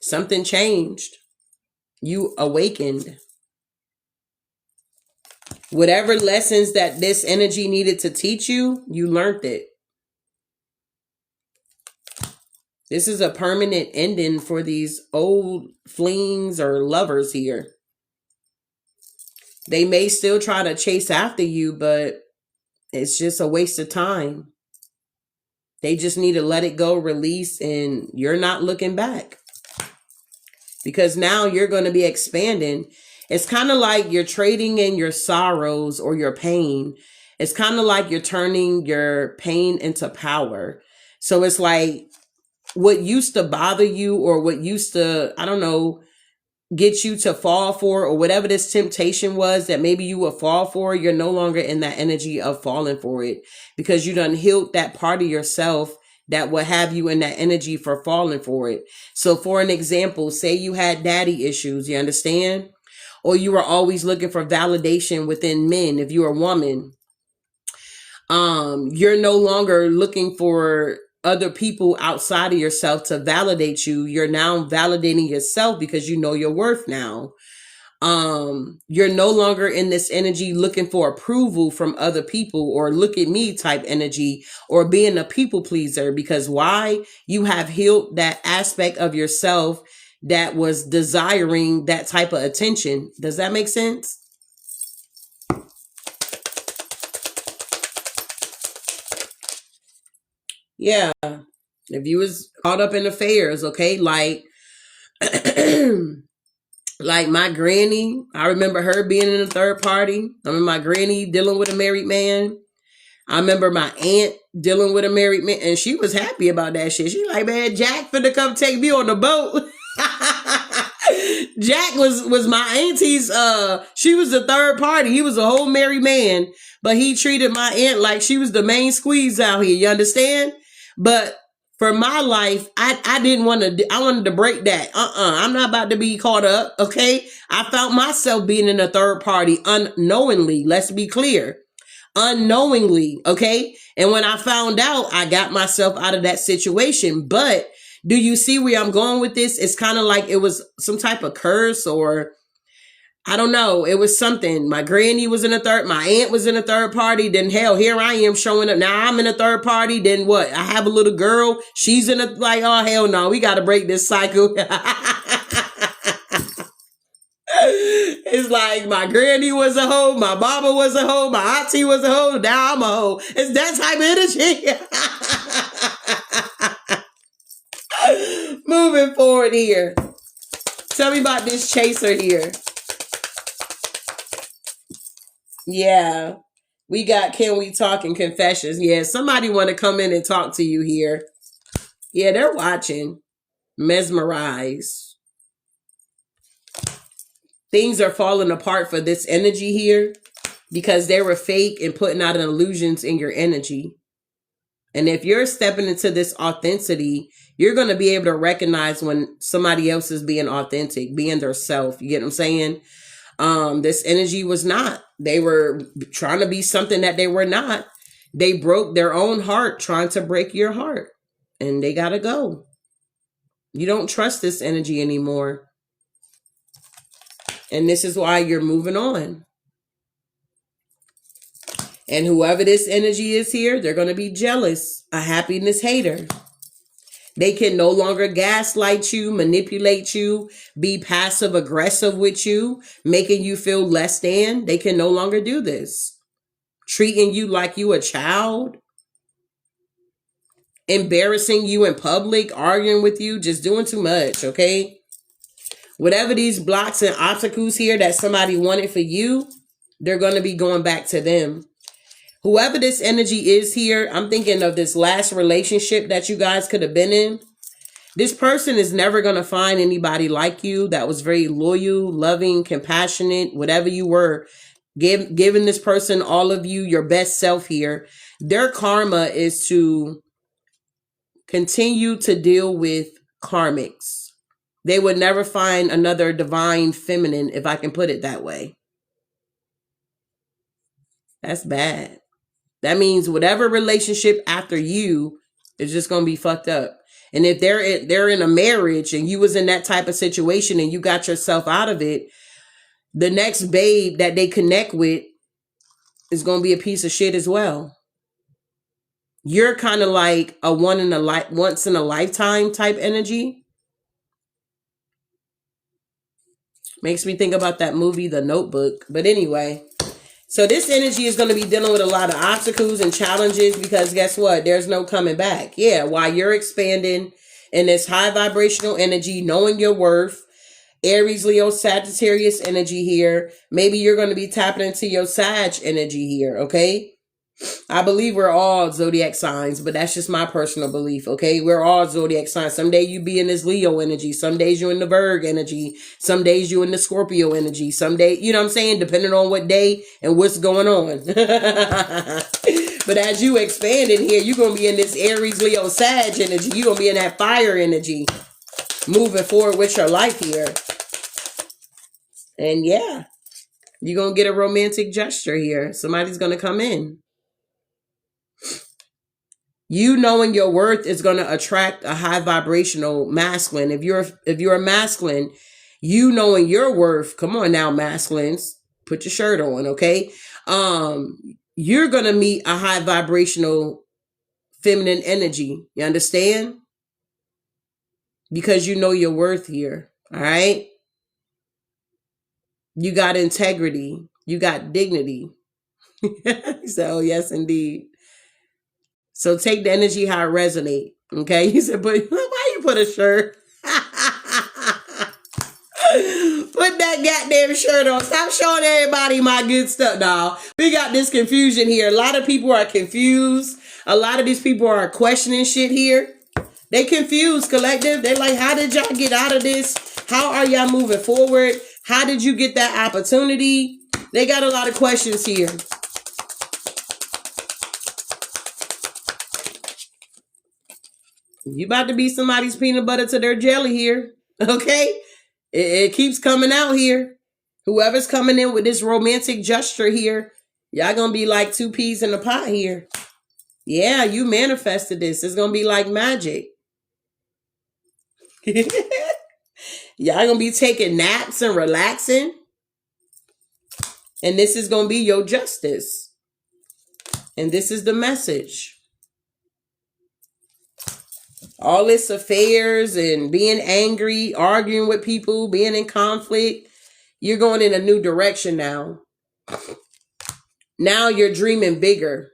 Something changed. You awakened. Whatever lessons that this energy needed to teach you, you learned it. This is a permanent ending for these old flings or lovers here. They may still try to chase after you, but it's just a waste of time. They just need to let it go, release, and you're not looking back. Because now you're going to be expanding. It's kind of like you're trading in your sorrows or your pain. It's kind of like you're turning your pain into power. So it's like what used to bother you or what used to, I don't know, get you to fall for, or whatever this temptation was that maybe you would fall for, you're no longer in that energy of falling for it, because you done healed that part of yourself that would have you in that energy for falling for it. So for an example, say you had daddy issues, you understand? Or you were always looking for validation within men. If you're a woman, you're no longer looking for other people outside of yourself to validate you. You're now validating yourself because you know your worth now. You're no longer in this energy looking for approval from other people or look at me type energy or being a people pleaser, because why? You have healed that aspect of yourself that was desiring that type of attention. Does that make sense? Yeah. If you was caught up in affairs, okay, like like my granny, I remember her being in a third party. I remember my granny dealing with a married man. I remember my aunt dealing with a married man, and she was happy about that shit. She like, man, Jack finna come take me on the boat. Jack was my auntie's, she was the third party. He was a whole married man, but he treated my aunt like she was the main squeeze out here. You understand? But for my life, I didn't want to, I wanted to break that. I'm not about to be caught up. Okay. I found myself being in a third party unknowingly. Let's be clear. Unknowingly. Okay. And when I found out, I got myself out of that situation. But do you see where I'm going with this? It's kind of like it was some type of curse, or I don't know. It was something. My granny was in a third, my aunt was in a third party. Then hell, here I am showing up. Now I'm in a third party. Then what? I have a little girl. She's in a, like, oh hell no, we got to break this cycle. It's like my granny was a hoe, my mama was a hoe, my auntie was a hoe, now I'm a hoe. It's that type of energy. Moving forward here. Tell me about this chaser here. Yeah. We got Can We Talk and Confessions. Yeah, somebody want to come in and talk to you here. Yeah, they're watching. Mesmerized. Things are falling apart for this energy here because they were fake and putting out illusions in your energy. And if you're stepping into this authenticity, you're going to be able to recognize when somebody else is being authentic, being their self. You get what I'm saying? This energy was not. They were trying to be something that they were not. They broke their own heart trying to break your heart. And they got to go. You don't trust this energy anymore. And this is why you're moving on. And whoever this energy is here, they're going to be jealous, a happiness hater. They can no longer gaslight you, manipulate you, be passive aggressive with you, making you feel less than. They can no longer do this. Treating you like you a child. Embarrassing you in public, arguing with you, just doing too much, okay? Whatever these blocks and obstacles here that somebody wanted for you, they're going to be going back to them. Whoever this energy is here, I'm thinking of this last relationship that you guys could have been in. This person is never going to find anybody like you that was very loyal, loving, compassionate, whatever you were, giving this person all of you, your best self here. Their karma is to continue to deal with karmics. They would never find another divine feminine, if I can put it that way. That's bad. That means whatever relationship after you is just going to be fucked up. And if they're in a marriage and you was in that type of situation and you got yourself out of it, the next babe that they connect with is going to be a piece of shit as well. You're kind of like a once in a lifetime type energy. Makes me think about that movie, The Notebook. But anyway, so this energy is going to be dealing with a lot of obstacles and challenges because guess what? There's no coming back. Yeah, while you're expanding in this high vibrational energy, knowing your worth, Aries, Leo, Sagittarius energy here. Maybe you're going to be tapping into your Sag energy here, okay? I believe we're all zodiac signs, but that's just my personal belief, okay? We're all zodiac signs. Some day you be in this Leo energy. Some days you in the Virgo energy. Some days you in the Scorpio energy. Some day, you know what I'm saying? Depending on what day and what's going on. But as you expand in here, you're going to be in this Aries, Leo, Sag energy. You're going to be in that fire energy moving forward with your life here. And yeah, you're going to get a romantic gesture here. Somebody's going to come in. You knowing your worth is going to attract a high vibrational masculine. If you're a masculine, you knowing your worth, come on now, masculines, put your shirt on, okay? You're going to meet a high vibrational feminine energy. You understand? Because you know your worth here, all right? You got integrity. You got dignity. So, yes, indeed. So take the energy how it resonate. Okay. He said, but why you put a shirt? Put that goddamn shirt on. Stop showing everybody my good stuff, dog. We got this confusion here. A lot of people are confused. A lot of these people are questioning shit here. They confused, collective. They like, how did y'all get out of this? How are y'all moving forward? How did you get that opportunity? They got a lot of questions here. You about to be somebody's peanut butter to their jelly here. Okay? It keeps coming out here. Whoever's coming in with this romantic gesture here, y'all gonna be like two peas in a pot here. Yeah, you manifested this. It's gonna be like magic. Y'all gonna be taking naps and relaxing. And this is gonna be your justice. And this is the message. All this affairs and being angry, arguing with people, being in conflict, you're going in a new direction now. Now you're dreaming bigger.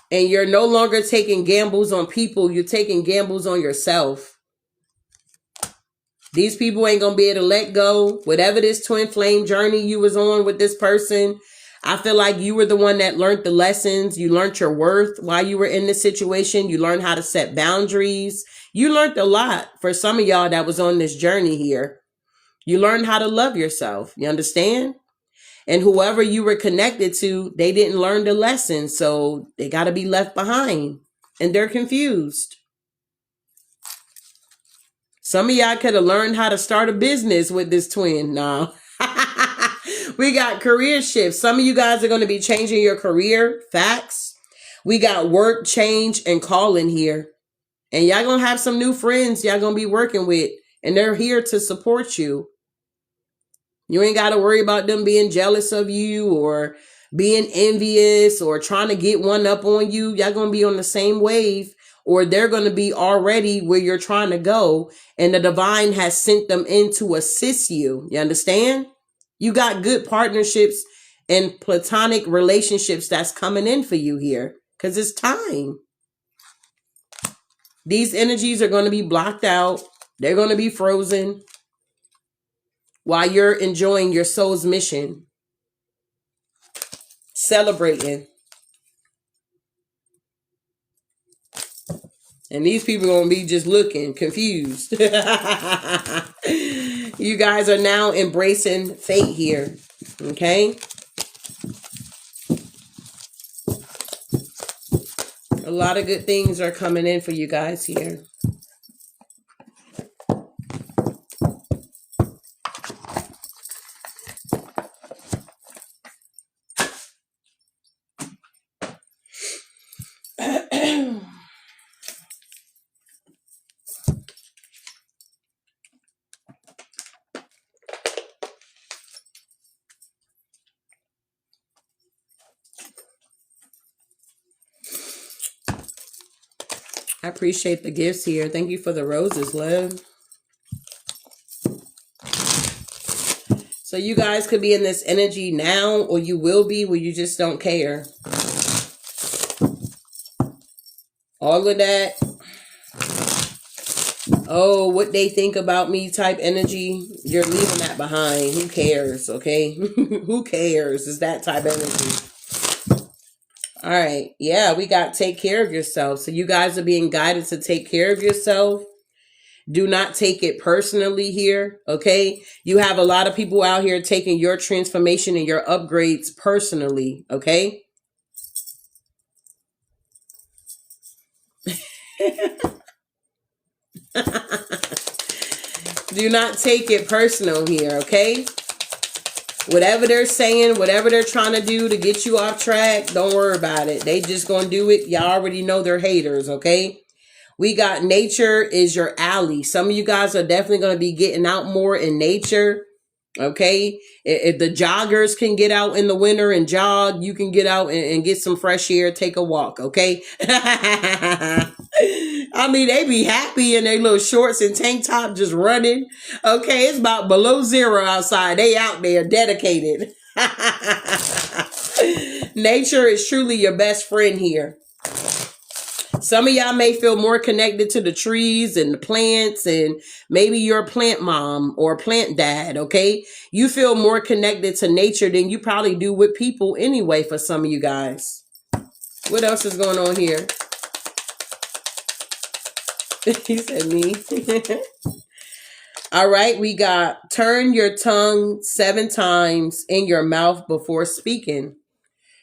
And you're no longer taking gambles on people. You're taking gambles on yourself. These people ain't going to be able to let go. Whatever this twin flame journey you was on with this person, I feel like you were the one that learned the lessons. You learned your worth while you were in this situation. You learned how to set boundaries. You learned a lot for some of y'all that was on this journey here. You learned how to love yourself. You understand? And whoever you were connected to, they didn't learn the lesson. So they got to be left behind. And they're confused. Some of y'all could have learned how to start a business with this twin. Nah. We got career shifts. Some of you guys are going to be changing your career. Facts. We got work change and calling here. And y'all going to have some new friends y'all going to be working with. And they're here to support you. You ain't got to worry about them being jealous of you or being envious or trying to get one up on you. Y'all going to be on the same wave, or they're going to be already where you're trying to go. And the divine has sent them in to assist you. You understand? You got good partnerships and platonic relationships that's coming in for you here because it's time. These energies are going to be blocked out. They're going to be frozen while you're enjoying your soul's mission, celebrating. And these people are going to be just looking confused. You guys are now embracing fate here. Okay? A lot of good things are coming in for you guys here. I appreciate the gifts here. Thank you for the roses, love. So you guys could be in this energy now, or you will be where you just don't care. All of that, oh, what they think about me type energy, you're leaving that behind. Who cares, okay? Who cares? It's that type of energy. All right. Yeah, we got take care of yourself. So you guys are being guided to take care of yourself. Do not take it personally here, okay? You have a lot of people out here taking your transformation and your upgrades personally, okay? Do not take it personal here, okay? Whatever they're saying, whatever they're trying to do to get you off track, don't worry about it. They just gonna do it. Y'all already know they're haters, okay? We got nature is your ally. Some of you guys are definitely going to be getting out more in nature. Okay. If the joggers can get out in the winter and jog, you can get out and get some fresh air, take a walk. Okay. I mean, they be happy in their little shorts and tank top just running. Okay. It's about below zero outside. They out there dedicated. Nature is truly your best friend here. Some of y'all may feel more connected to the trees and the plants, and maybe you're a plant mom or a plant dad, okay? You feel more connected to nature than you probably do with people anyway for some of you guys. What else is going on here? He said me. All right, we got turn your tongue 7 times in your mouth before speaking.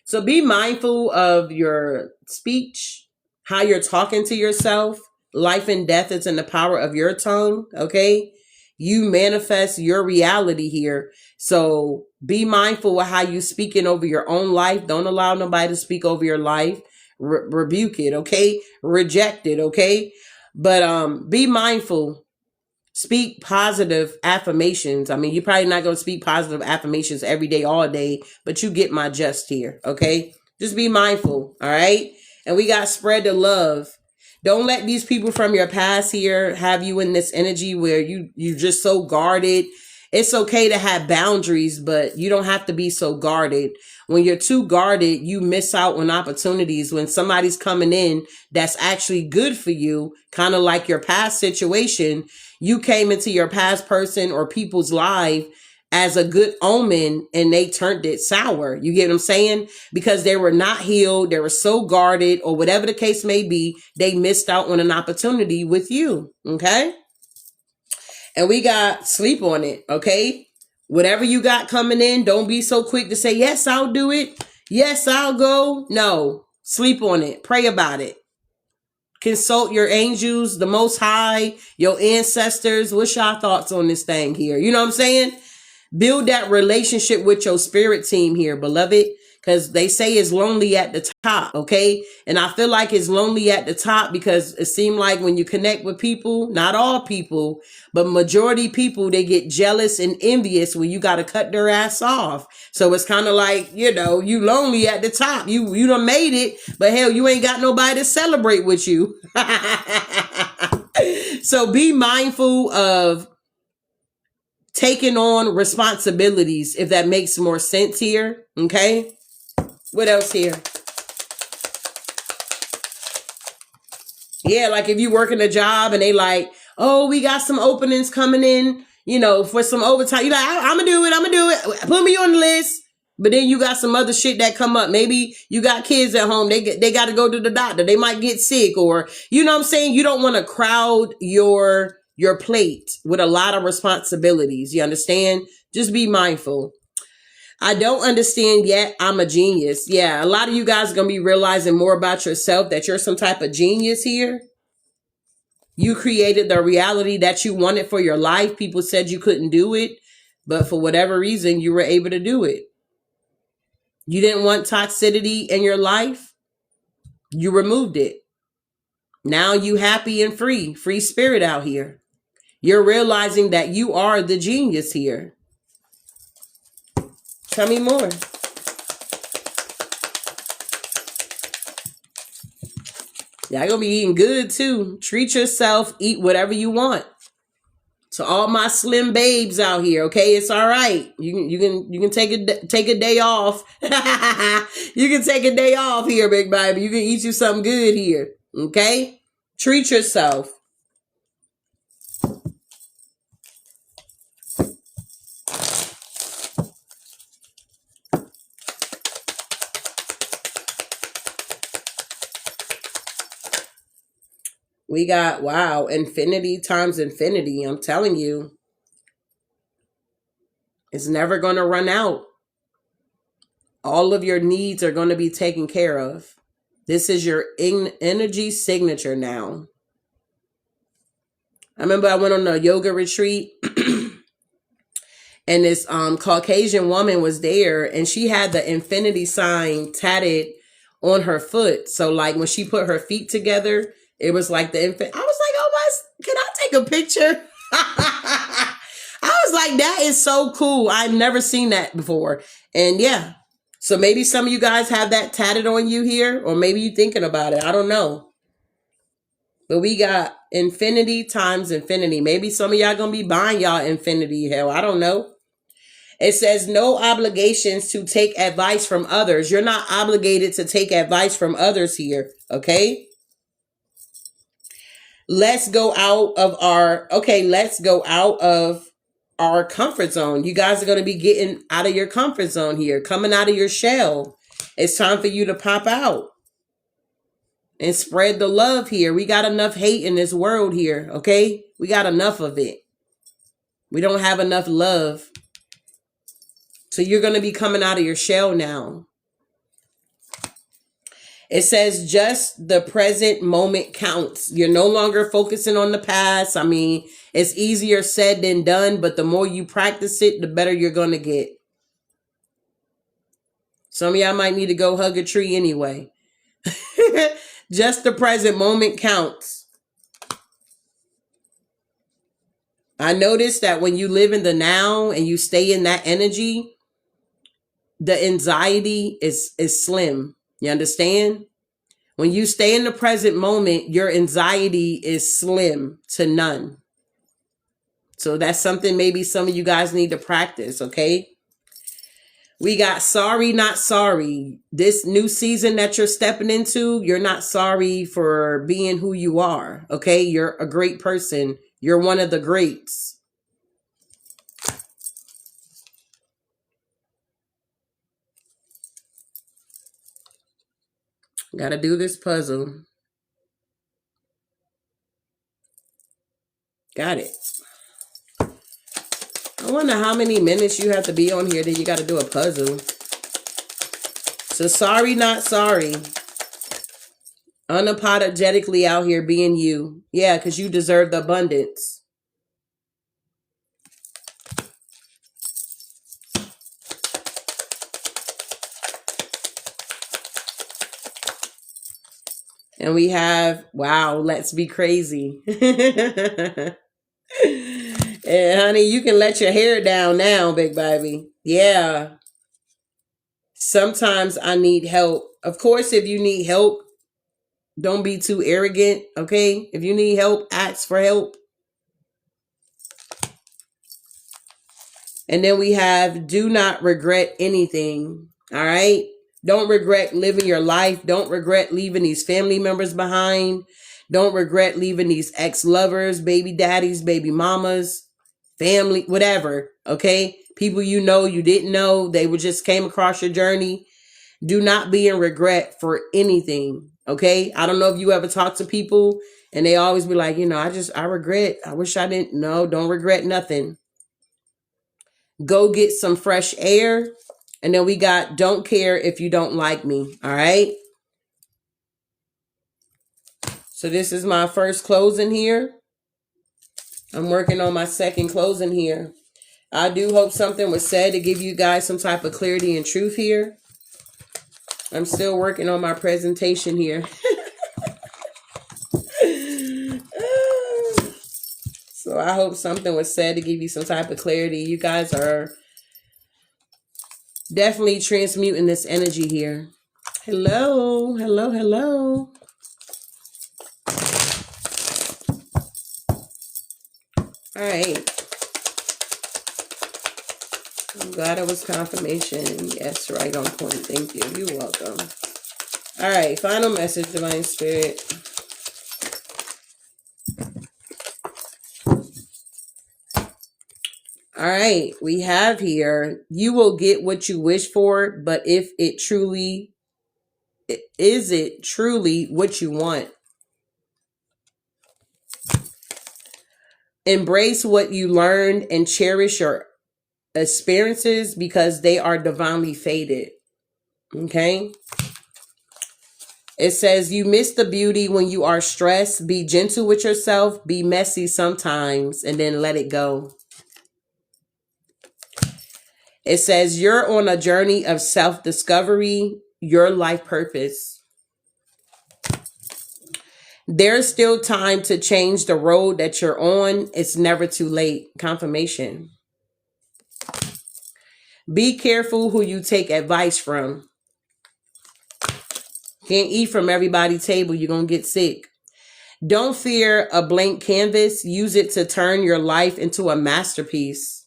So be mindful of your speech, how you're talking to yourself. Life and death is in the power of your tongue, okay? You manifest your reality here. So be mindful of how you speaking over your own life. Don't allow nobody to speak over your life. Rebuke it, okay? Reject it, okay? But be mindful. Speak positive affirmations. I mean, you're probably not going to speak positive affirmations every day, all day, but you get my gist here, okay? Just be mindful, all right? And we got spread the love. Don't let these people from your past here have you in this energy where you're just so guarded. It's okay to have boundaries, but you don't have to be so guarded. When you're too guarded, you miss out on opportunities. When somebody's coming in that's actually good for you, kind of like your past situation, you came into your past person or people's life as a good omen and they turned it sour. You get what I'm saying? Because they were not healed. They were so guarded or whatever the case may be. They missed out on an opportunity with you. Okay. And we got sleep on it. Okay. Whatever you got coming in, don't be so quick to say, yes, I'll do it. Yes, I'll go. No, sleep on it. Pray about it. Consult your angels, the Most High, your ancestors. What's your thoughts on this thing here? You know what I'm saying? Build that relationship with your spirit team here, beloved, because they say it's lonely at the top, okay? And I feel like it's lonely at the top because it seems like when you connect with people, not all people, but majority people, they get jealous and envious when you got to cut their ass off. So it's kind of like, you know, you lonely at the top. You done made it, but hell, you ain't got nobody to celebrate with you. So be mindful of taking on responsibilities, if that makes more sense here. Okay. What else here? Yeah, like if you working a job and they like, oh, we got some openings coming in, you know, for some overtime. You like, I'm gonna do it. Put me on the list. But then you got some other shit that come up. Maybe you got kids at home. They got to go to the doctor. They might get sick, or you know what I'm saying? You don't want to crowd your plate with a lot of responsibilities. You understand? Just be mindful. I don't understand yet. I'm a genius. Yeah, a lot of you guys are going to be realizing more about yourself, that you're some type of genius here. You created the reality that you wanted for your life. People said you couldn't do it, but for whatever reason, you were able to do it. You didn't want toxicity in your life. You removed it. Now you happy and free spirit out here. You're realizing that you are the genius here. Tell me more. Y'all gonna be eating good too. Treat yourself. Eat whatever you want. To all my slim babes out here, okay, it's all right. You can take a day off. You can take a day off here, big baby. You can eat you something good here, okay? Treat yourself. We got, wow, infinity times infinity. I'm telling you, it's never going to run out. All of your needs are going to be taken care of. This is your energy signature now. I remember I went on a yoga retreat and this Caucasian woman was there and she had the infinity sign tatted on her foot. So like when she put her feet together, it was like the infant. I was like, oh my, can I take a picture? I was like, that is so cool. I've never seen that before. And yeah, so maybe some of you guys have that tatted on you here, or maybe you're thinking about it. I don't know. But we got infinity times infinity. Maybe some of y'all gonna be buying y'all infinity. Hell, I don't know. It says no obligations to take advice from others. You're not obligated to take advice from others here, okay? Let's go out of our comfort zone. You guys are going to be getting out of your comfort zone here, coming out of your shell. It's time for you to pop out and spread the love here. We got enough hate in this world here, okay? We got enough of it. We don't have enough love. So you're going to be coming out of your shell now. It says just the present moment counts. You're no longer focusing on the past. I mean, it's easier said than done, but the more you practice it, the better you're going to get. Some of y'all might need to go hug a tree anyway. Just the present moment counts. I noticed that when you live in the now and you stay in that energy, the anxiety is slim. You understand? When you stay in the present moment, your anxiety is slim to none. So that's something maybe some of you guys need to practice, okay? We got sorry, not sorry. This new season that you're stepping into, you're not sorry for being who you are, okay? You're a great person. You're one of the greats. Gotta do this puzzle. Got it. I wonder how many minutes you have to be on here that you got to do a puzzle. So sorry, not sorry. Unapologetically out here being you. Yeah, because you deserve the abundance. And we have, wow, let's be crazy. And honey, you can let your hair down now, big baby. Yeah. Sometimes I need help. Of course, if you need help, don't be too arrogant, okay? If you need help, ask for help. And then we have do not regret anything, all right? Don't regret living your life. Don't regret leaving these family members behind. Don't regret leaving these ex-lovers, baby daddies, baby mamas, family, whatever, okay? People you know, you didn't know, they were just came across your journey. Do not be in regret for anything, okay? I don't know if you ever talk to people and they always be like, you know, I regret. I wish I didn't. No, don't regret nothing. Go get some fresh air. And then we got don't care if you don't like me, all right? So this is my first closing here. I'm working on my second closing here. I do hope something was said to give you guys some type of clarity and truth here. I'm still working on my presentation here. So I hope something was said to give you some type of clarity. You guys are definitely transmuting this energy here. Hello, hello, hello. All right. I'm glad it was confirmation. Yes, right on point. Thank you. You're welcome. All right. Final message, Divine Spirit. All right. We have here, you will get what you wish for, but if it truly, is it truly what you want? Embrace what you learned and cherish your experiences because they are divinely fated. Okay. It says you miss the beauty when you are stressed. Be gentle with yourself. Be messy sometimes and then let it go. It says you're on a journey of self-discovery, your life purpose. There's still time to change the road that you're on. It's never too late. Confirmation. Be careful who you take advice from. Can't eat from everybody's table. You're going to get sick. Don't fear a blank canvas. Use it to turn your life into a masterpiece.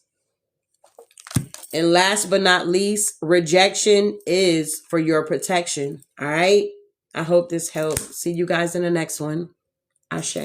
And last but not least, rejection is for your protection. All right. I hope this helps. See you guys in the next one. Ashe.